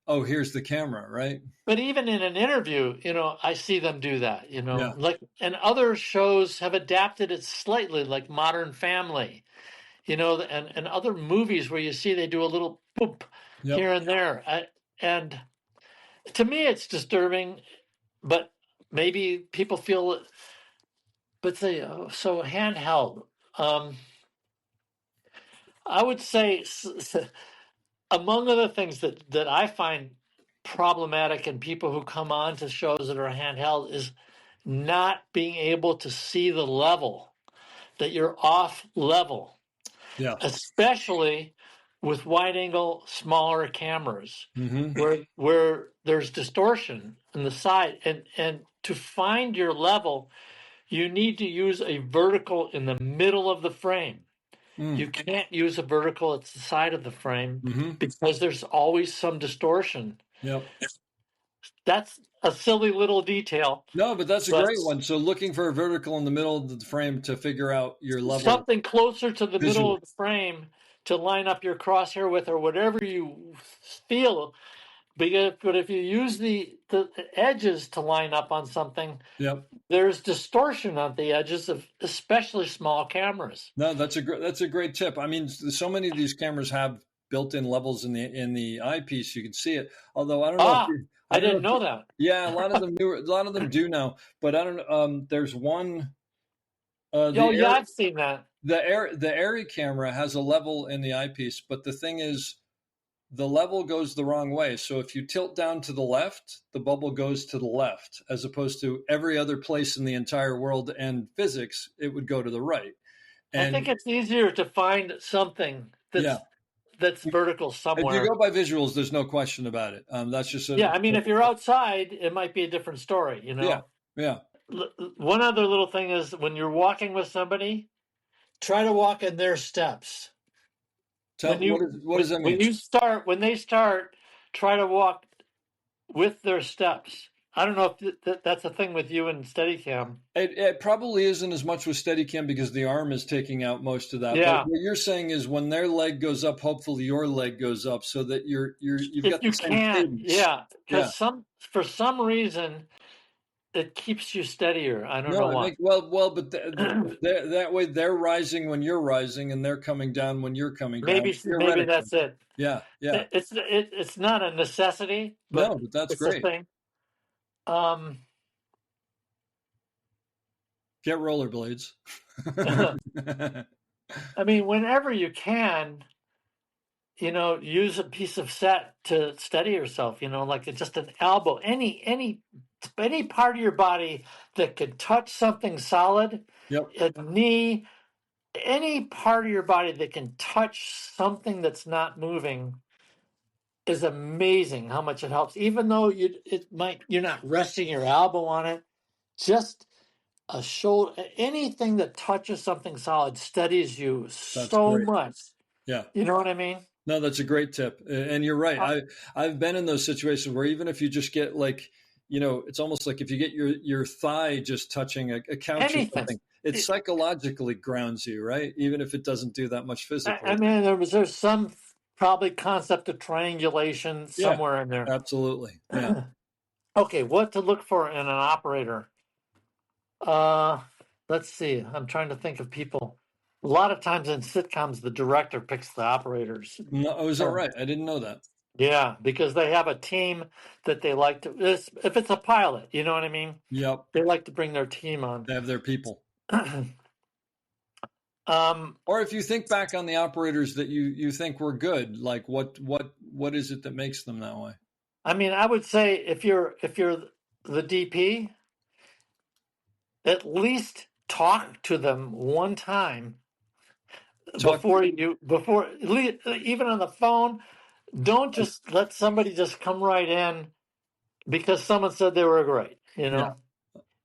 oh, here's the camera, right? but even in an interview, I see them do that. Yeah. Like, and other shows have adapted it slightly, like Modern Family. And other movies where you see they do a little boop Yep. here and there. And to me, it's disturbing, but maybe people feel it. But so handheld. I would say, among other things that I find problematic in people who come on to shows that are handheld is not being able to see the level, that you're off level. Yeah. Especially with wide angle smaller cameras where there's distortion in the side, and to find your level you need to use a vertical in the middle of the frame. You can't use a vertical at the side of the frame because there's always some distortion. Yep. That's a silly little detail. No, but that's a But great one. So looking for a vertical in the middle of the frame to figure out your level something closer to the middle visually. of the frame to line up your crosshair with, or whatever you feel. But if you use the edges to line up on something, Yep. there's distortion on the edges of especially small cameras. No, that's a great tip. I mean, so many of these cameras have built-in levels in the eyepiece. You can see it. Although I don't know if I don't know didn't know that. Yeah, a lot of them do now. But I don't know. There's one. I've seen that. The Airy camera has a level in the eyepiece, but the thing is, the level goes the wrong way. So if you tilt down to the left, the bubble goes to the left, as opposed to every other place in the entire world and physics, it would go to the right. And I think it's easier to find something that's vertical somewhere. If you go by visuals, there's no question about it. That's just I mean, if you're outside, it might be a different story. Yeah. One other little thing is when you're walking with somebody, try to walk in their steps. What does that mean? When they start, try to walk with their steps. I don't know if that's a thing with you and Steadicam. It probably isn't as much with Steadicam because the arm is taking out most of that. Yeah. But what you're saying is when their leg goes up, hopefully your leg goes up so that you've got the same cadence. Yeah, because for some reason it keeps you steadier. I don't know why. But that way they're rising when you're rising, and they're coming down when you're coming down. Maybe that's it. Yeah. It's not a necessity, but that's it's great. A thing. Get rollerblades. I mean, whenever you can, use a piece of set to steady yourself. Like just an elbow, any part of your body that could touch something solid, a knee, any part of your body that can touch something that's not moving is amazing how much it helps. Even though you're not resting your elbow on it, just a shoulder, anything that touches something solid steadies you much. Yeah. You know what I mean? No, that's a great tip. And you're right. I've been in those situations where even if you just get it's almost like if you get your thigh just touching a couch or something, it psychologically grounds you, right? Even if it doesn't do that much physically. I mean, there's some probably concept of triangulation somewhere in there. Absolutely. Yeah. Okay, what to look for in an operator? Let's see. I'm trying to think of people. A lot of times in sitcoms, the director picks the operators. No, is that right? I didn't know that. Yeah, because they have a team that they like to. If it's a pilot, you know what I mean? Yep. They like to bring their team on. They have their people. Or if you think back on the operators that you think were good, like what is it that makes them that way? I mean, I would say if you're the DP, at least talk to them one time before even on the phone. Don't just let somebody just come right in because someone said they were great.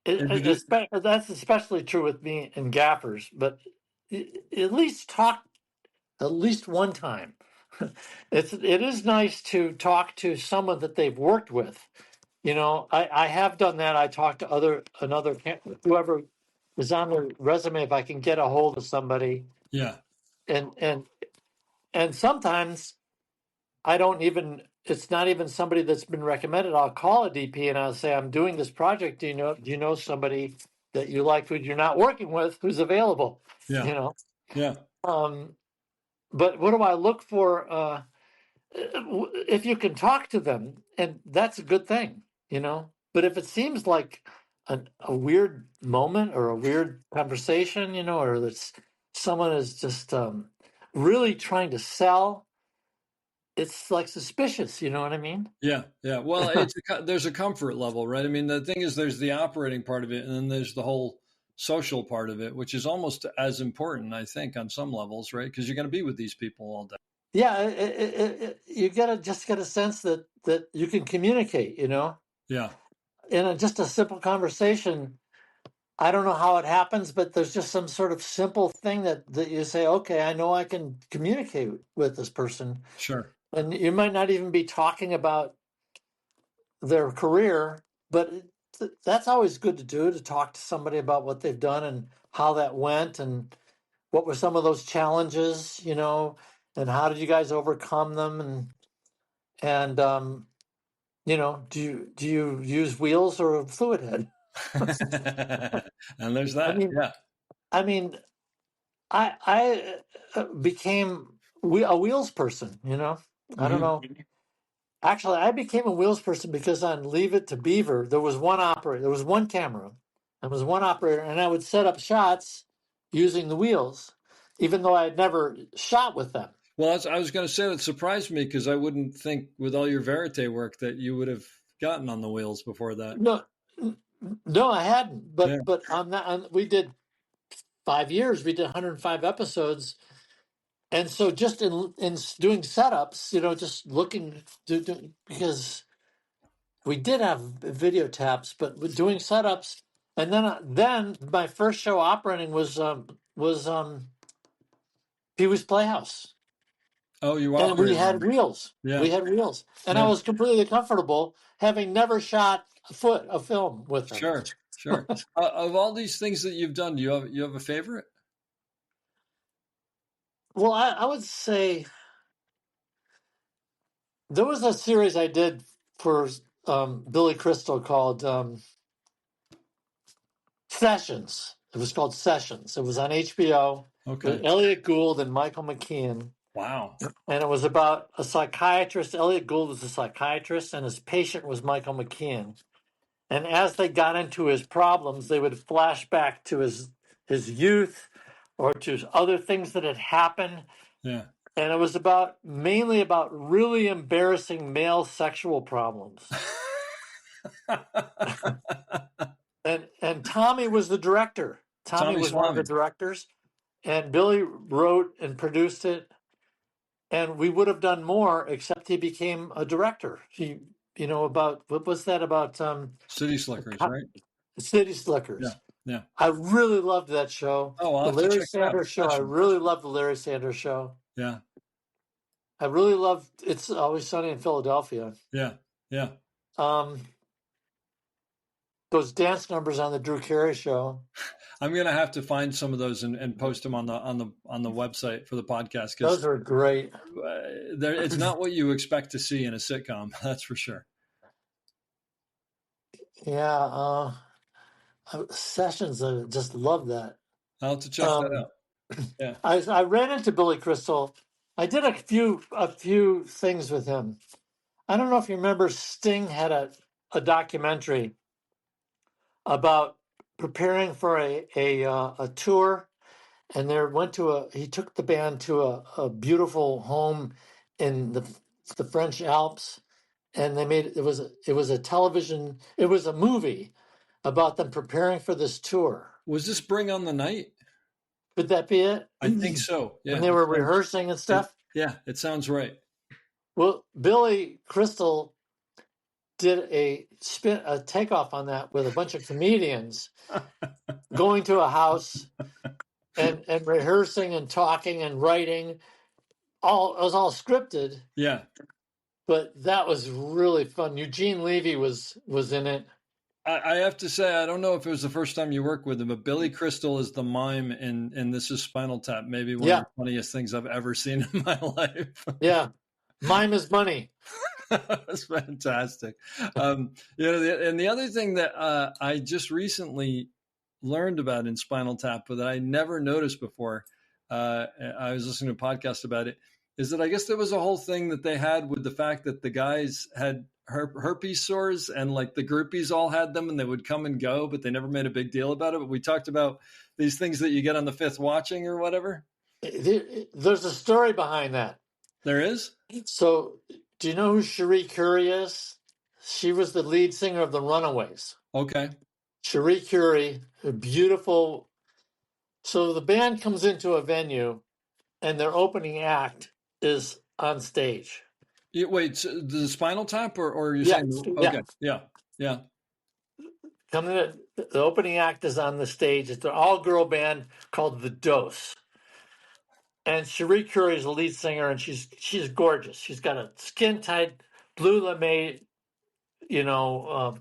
That's especially true with me and gaffers. But at least talk at least one time. It is nice to talk to someone that they've worked with. I have done that. I talked to whoever is on their resume if I can get a hold of somebody. Yeah. And sometimes I don't even. It's not even somebody that's been recommended. I'll call a DP and I'll say, "I'm doing this project. Do you know somebody that you like who you're not working with who's available?" Yeah. You know. Yeah. But what do I look for? If you can talk to them, and that's a good thing, you know. But if it seems like a weird moment or a weird conversation, or that someone is just really trying to sell, it's like suspicious. You know what I mean? Yeah. Yeah. Well, there's a comfort level, right? I mean, the thing is, there's the operating part of it, and then there's the whole social part of it, which is almost as important, I think, on some levels, right? Because you're going to be with these people all day. Yeah, you gotta just get a sense that you can communicate. Yeah. In just a simple conversation. I don't know how it happens, but there's just some sort of simple thing that you say, okay, I know I can communicate with this person. Sure. And you might not even be talking about their career, but that's always good to do, to talk to somebody about what they've done and how that went and what were some of those challenges, and how did you guys overcome them? And do you use wheels or a fluid head? And there's I that. mean, Yeah. I mean, I became a wheels person. I don't Mhm. know. Actually, I became a wheels person because on Leave It to Beaver, there was one operator, there was one camera, there was one operator, and I would set up shots using the wheels, even though I had never shot with them. Well, I was going to say that surprised me because I wouldn't think with all your verite work that you would have gotten on the wheels before that. No, no, I hadn't. Yeah. But on that, we did 5 years. We did 105 episodes. And so just in doing setups, just looking because we did have video taps, but with doing setups, and then my first show operating was Pee-wee's Playhouse, Oh, you and we operated on had it. wheels. Yeah. We had wheels, and I Yeah. was completely comfortable having never shot a film with them. Sure. Sure. Of all these things that you've done, do you have a favorite? Well, I would say there was a series I did for Billy Crystal called Sessions. It was called Sessions. It was on HBO with Okay. Elliot Gould and Michael McKean. Wow. And it was about a psychiatrist. Elliot Gould was a psychiatrist, and his patient was Michael McKean. And as they got into his problems, they would flash back to his youth or to other things that had happened. Yeah. And it was mainly about really embarrassing male sexual problems. And Tommy was the director. Tommy Tommy was one of the Swami. directors, and Billy wrote and produced it. And we would have done more, except he became a director. About what was that about? City Slickers, right? City Yeah. Slickers. Yeah. I really loved that show. Oh, I'll The have to Larry check it out. Sanders Show. I Sessions. really loved the Larry Sanders Show. Yeah. I really loved It's Always Sunny in Philadelphia. Yeah. Yeah. Um, those dance numbers on the Drew Carey Show. I'm gonna have to find some of those and post them on the website for the podcast because Those are great. it's not what you expect to see in a sitcom. That's for sure. Yeah. Sessions. I just love that. I'll have to check that out. Yeah. I ran into Billy Crystal. I did a few things with him. I don't know if you remember, Sting had a documentary about preparing for a tour, and he took the band to a beautiful home in the French Alps, and it was a television, it was a movie about them preparing for this tour. Was this Bring on the Night? Could that be it? I think so. Yeah. And they were rehearsing and stuff. Yeah, it sounds right. Well, Billy Crystal did a takeoff on that with a bunch of comedians going to a house and rehearsing and talking and writing. It was all scripted, Yeah. but that was really fun. Eugene Levy was in it. I have to say, I don't know if it was the first time you worked with him, but Billy Crystal is the mime in This Is Spinal Tap. Maybe one of Yeah, the funniest things I've ever seen in my life. yeah. Mime is money. That's fantastic. And the other thing that I just recently learned about in Spinal Tap, but that I never noticed before, I was listening to a podcast about it, is that I guess there was a whole thing that they had with the fact that the guys had herpes sores and like the groupies all had them and they would come and go, but they never made a big deal about it. But we talked about these things that you get on the fifth watching or whatever. There's a story behind that. There is? So, do you know who Cherie Currie is? She was the lead singer of the Runaways. Okay. Cherie Currie, a beautiful. So the band comes into a venue, and their opening act is on stage. Wait, so the Spinal Tap, or you're Yeah, saying yeah. okay, yeah, yeah, Coming in, the opening act is on the stage. It's an all-girl band called The Dose. And Cherie Currie is the lead singer, and she's gorgeous. She's got a skin-tight blue lame,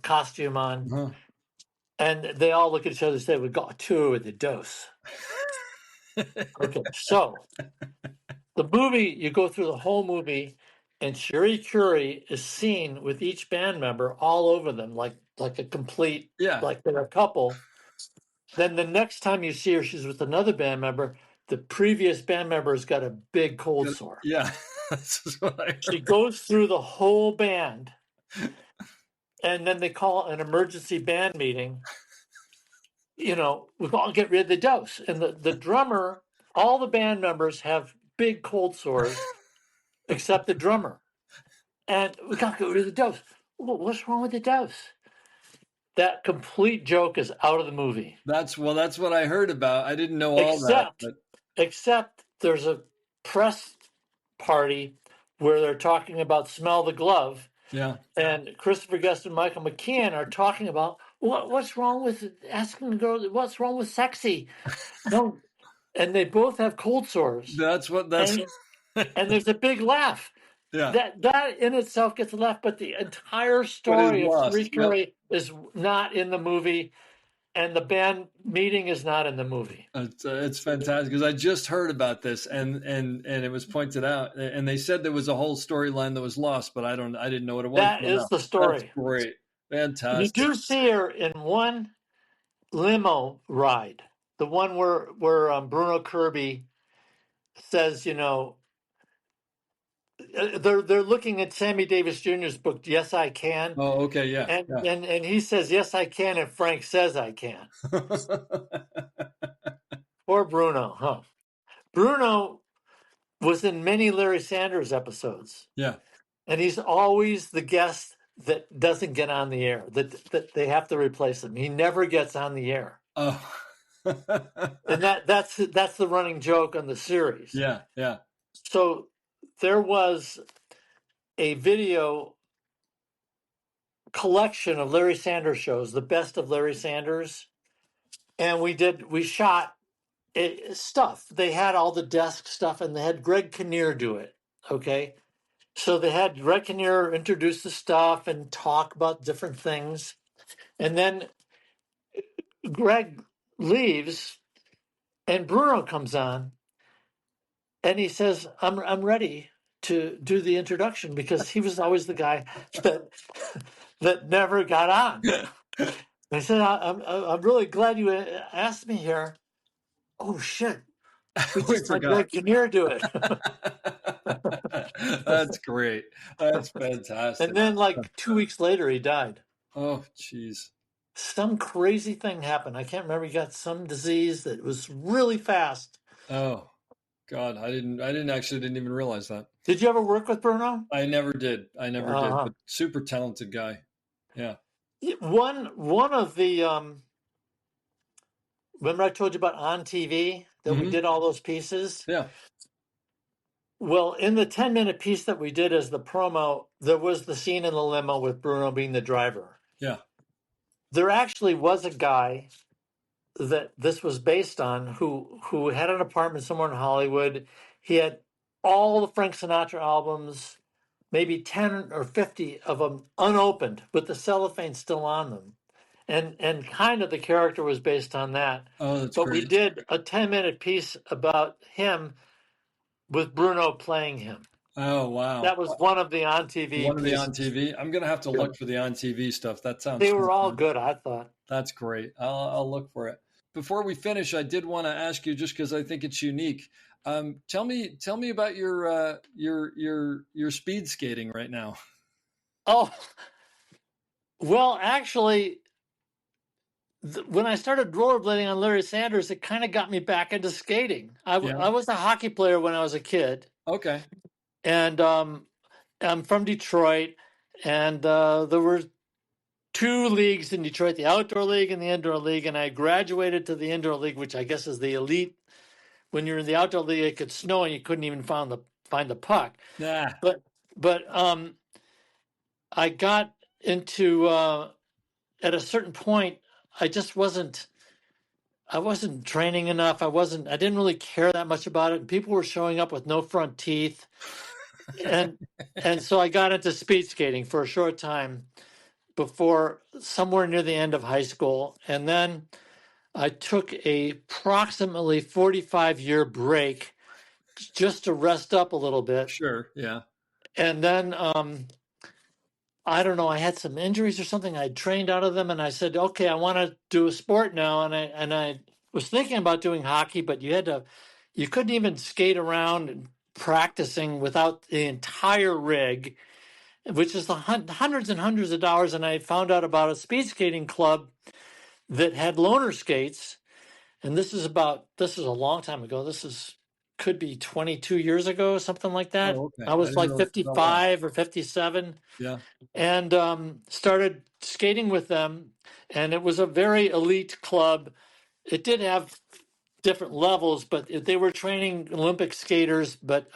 costume on. uh-huh. And they all look at each other and say, "We got two with The Dose." Okay, so the movie, you go through the whole movie, and Cherie Currie is seen with each band member all over them, like a complete, Yeah, like they're a couple. Then the next time you see her, she's with another band member. The previous band member has got a big cold sore. yeah. That's what I She heard. goes through the whole band, and then they call an emergency band meeting. We've got to get rid of the dose. And the drummer, all the band members have big cold sores except the drummer. And we got to get rid of the dose. Well, what's wrong with the dose? That complete joke is out of the movie. That's what I heard about. I didn't know all that, Except, but except there's a press party where they're talking about Smell the Glove. yeah, And Christopher Guest and Michael McKean are talking about what's wrong with asking the girl, what's wrong with sexy? No, and they both have cold sores, that's and there's a big laugh. yeah. That in itself gets a laugh, but the entire But it's story of Cherie lost. Yep. Currie is not in the movie, and the band meeting is not in the movie. It's fantastic because I just heard about this and it was pointed out and they said there was a whole storyline that was lost, but I didn't know what it was. That is No, the that's story. great, You fantastic. do see her in one limo ride, the one where Bruno Kirby says, they're looking at Sammy Davis Jr.'s book, Yes, I Can, Oh, okay, yeah, and he says, "Yes, I can," and Frank says, "I can." yeah. Poor Bruno, huh? Bruno was in many Larry Sanders episodes, Yeah. and he's always the guest that doesn't get on the air, that they have to replace him. He never gets on the air. Oh. And that's the running joke on the series. Yeah, yeah. So there was a video collection of Larry Sanders shows, the best of Larry Sanders, and we shot stuff. They had all the desk stuff, and they had Greg Kinnear do it. Okay, so they had Greg Kinnear introduce the stuff and talk about different things, and then Greg leaves, and Bruno comes on, and he says, "I'm ready to do the introduction," because he was always the guy that never got on. I said, "I'm really glad you asked me here." Oh shit! We We just had forgot. Greg Kinnear do it. That's great. That's fantastic. And then, like 2 weeks later, he died. Oh, jeez. Some crazy thing happened. I can't remember. He got some disease that was really fast. Oh, God. I didn't even realize that. Did you ever work with Bruno? I never did. Uh-huh. But super talented guy. Yeah. One of the remember I told you about On TV that we did all those pieces? Yeah. Well, in the 10-minute piece that we did as the promo, there was the scene in the limo with Bruno being the driver. Yeah. There actually was a guy that this was based on who had an apartment somewhere in Hollywood. He had all the Frank Sinatra albums, maybe 10 or 50 of them unopened with the cellophane still on them. and kind of the character was based on that. Oh, that's But we great. did a 10-minute piece about him with Bruno playing him. Oh, wow. That was one of the on TV One of the on pieces. TV. I'm gonna have to look for the on TV stuff. That sounds They so were all fun. good, I thought. That's great. I'll look for it. Before we finish, I did want to ask you, just because I think it's unique. Tell me about your speed skating right now. Oh, well, actually, when I started rollerblading on Larry Sanders, it kind of got me back into skating. Yeah. I was a hockey player when I was a kid, Okay. and I'm from Detroit, and there were two leagues in Detroit, the outdoor league and the indoor league, and I graduated to the indoor league, which I guess is the elite. When you're in the outdoor league, it could snow and you couldn't even find the puck. Yeah. But I got into at a certain point, I just wasn't. I wasn't training enough. I didn't really care that much about it. And people were showing up with no front teeth. And so I got into speed skating for a short time before somewhere near the end of high school. And then I took a approximately 45-year break just to rest up a little bit. Sure. Yeah. And then I don't know, I had some injuries or something. I trained out of them and I said, okay, I want to do a sport now. And I was thinking about doing hockey, but you couldn't even skate around and practicing without the entire rig, which is the hundreds and hundreds of dollars. And I found out about a speed skating club that had loaner skates. And this is a long time ago. Could be 22 years ago, something like that. Oh, okay. I I was didn't like realize. Oh, wow. 55 or 57 Yeah. and started skating with them. And it was a very elite club. It did have different levels, but they were training Olympic skaters. But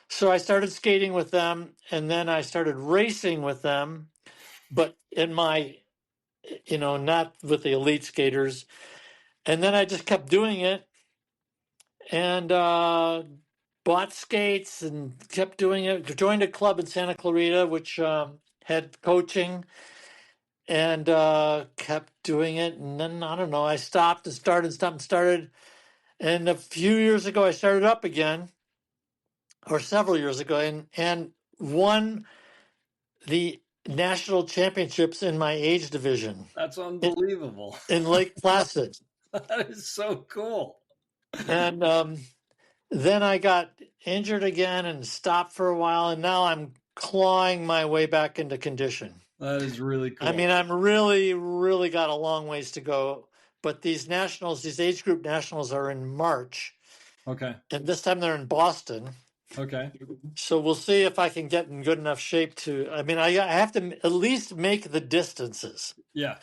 so I started skating with them, and then I started racing with them, but in my, not with the elite skaters. And then I just kept doing it and bought skates and kept doing it. Joined a club in Santa Clarita, which had coaching, and kept doing it. And then I don't know, I stopped and started, stopped and started. And a few years ago, I started up again, or several years ago, and won the national championships in my age division That's in, unbelievable. in Lake Placid. That is so cool. And then I got injured again and stopped for a while, and now I'm clawing my way back into condition. That is really cool. I mean, I'm really, really got a long ways to go. But these age group nationals are in March. Okay. And this time they're in Boston. Okay. So we'll see if I can get in good enough shape I have to at least make the distances. Yeah.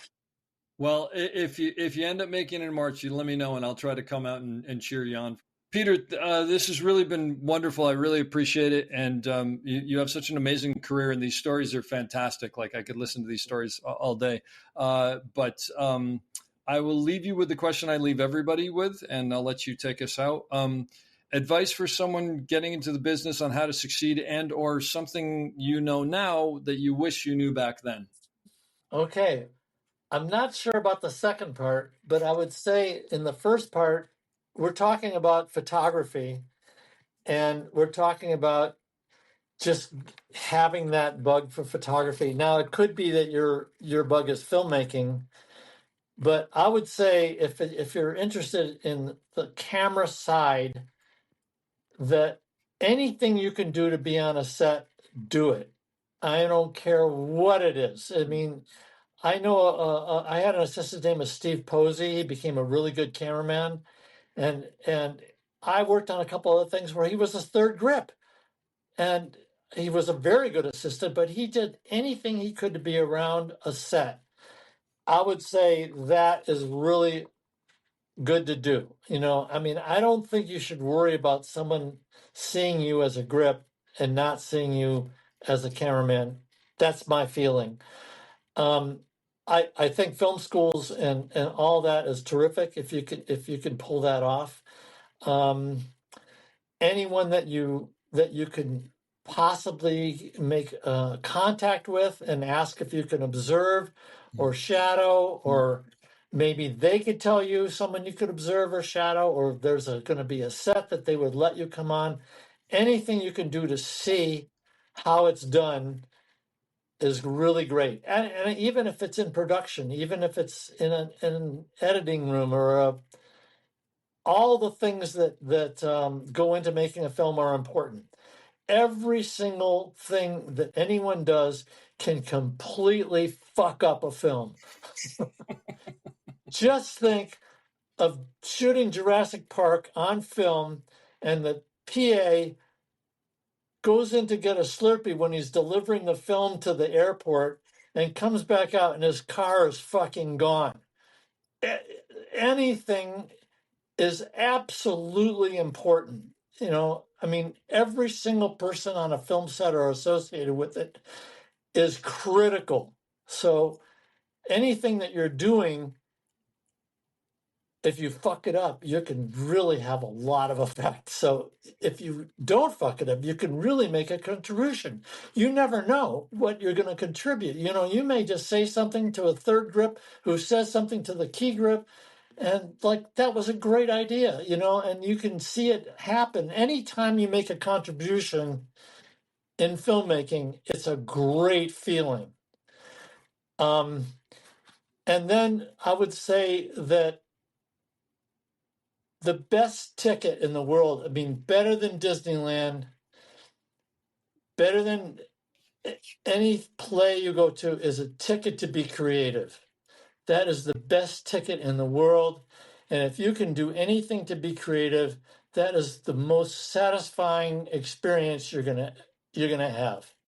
Well, if you end up making it in March, you let me know and I'll try to come out and cheer you on. Peter, this has really been wonderful. I really appreciate it. And you have such an amazing career, and these stories are fantastic. Like, I could listen to these stories all day. But I will leave you with the question I leave everybody with, and I'll let you take us out. Advice for someone getting into the business on how to succeed, and or something you know now that you wish you knew back then. Okay. I'm not sure about the second part, but I would say in the first part, we're talking about photography, and we're talking about just having that bug for photography. Now, it could be that your bug is filmmaking, but I would say if you're interested in the camera side, that anything you can do to be on a set, do it. I don't care what it is. I mean, I know I had an assistant named Steve Posey. He became a really good cameraman, and I worked on a couple of things where he was his third grip, and he was a very good assistant. But he did anything he could to be around a set. I would say that is really good to do. I mean, I don't think you should worry about someone seeing you as a grip and not seeing you as a cameraman. That's my feeling. I think film schools and all that is terrific if you can pull that off. Anyone that you can possibly make contact with and ask if you can observe, or shadow, or maybe they could tell you someone you could observe or shadow, or there's going to be a set that they would let you come on. Anything you can do to see how it's done is really great. And even if it's in production, even if it's in an editing room all the things that go into making a film are important. Every single thing that anyone does can completely fuck up a film. Just think of shooting Jurassic Park on film, and the PA goes in to get a Slurpee when he's delivering the film to the airport and comes back out and his car is fucking gone. Anything is absolutely important. I mean, every single person on a film set or associated with it is critical. So anything that you're doing, if you fuck it up, you can really have a lot of effect. So if you don't fuck it up, you can really make a contribution. You never know what you're going to contribute. You may just say something to a third grip who says something to the key grip, and like, that was a great idea, and you can see it happen. Anytime you make a contribution in filmmaking, it's a great feeling. And then I would say that the best ticket in the world, I mean, better than Disneyland, better than any play you go to, is a ticket to be creative. That is the best ticket in the world. And if you can do anything to be creative, that is the most satisfying experience you're gonna have.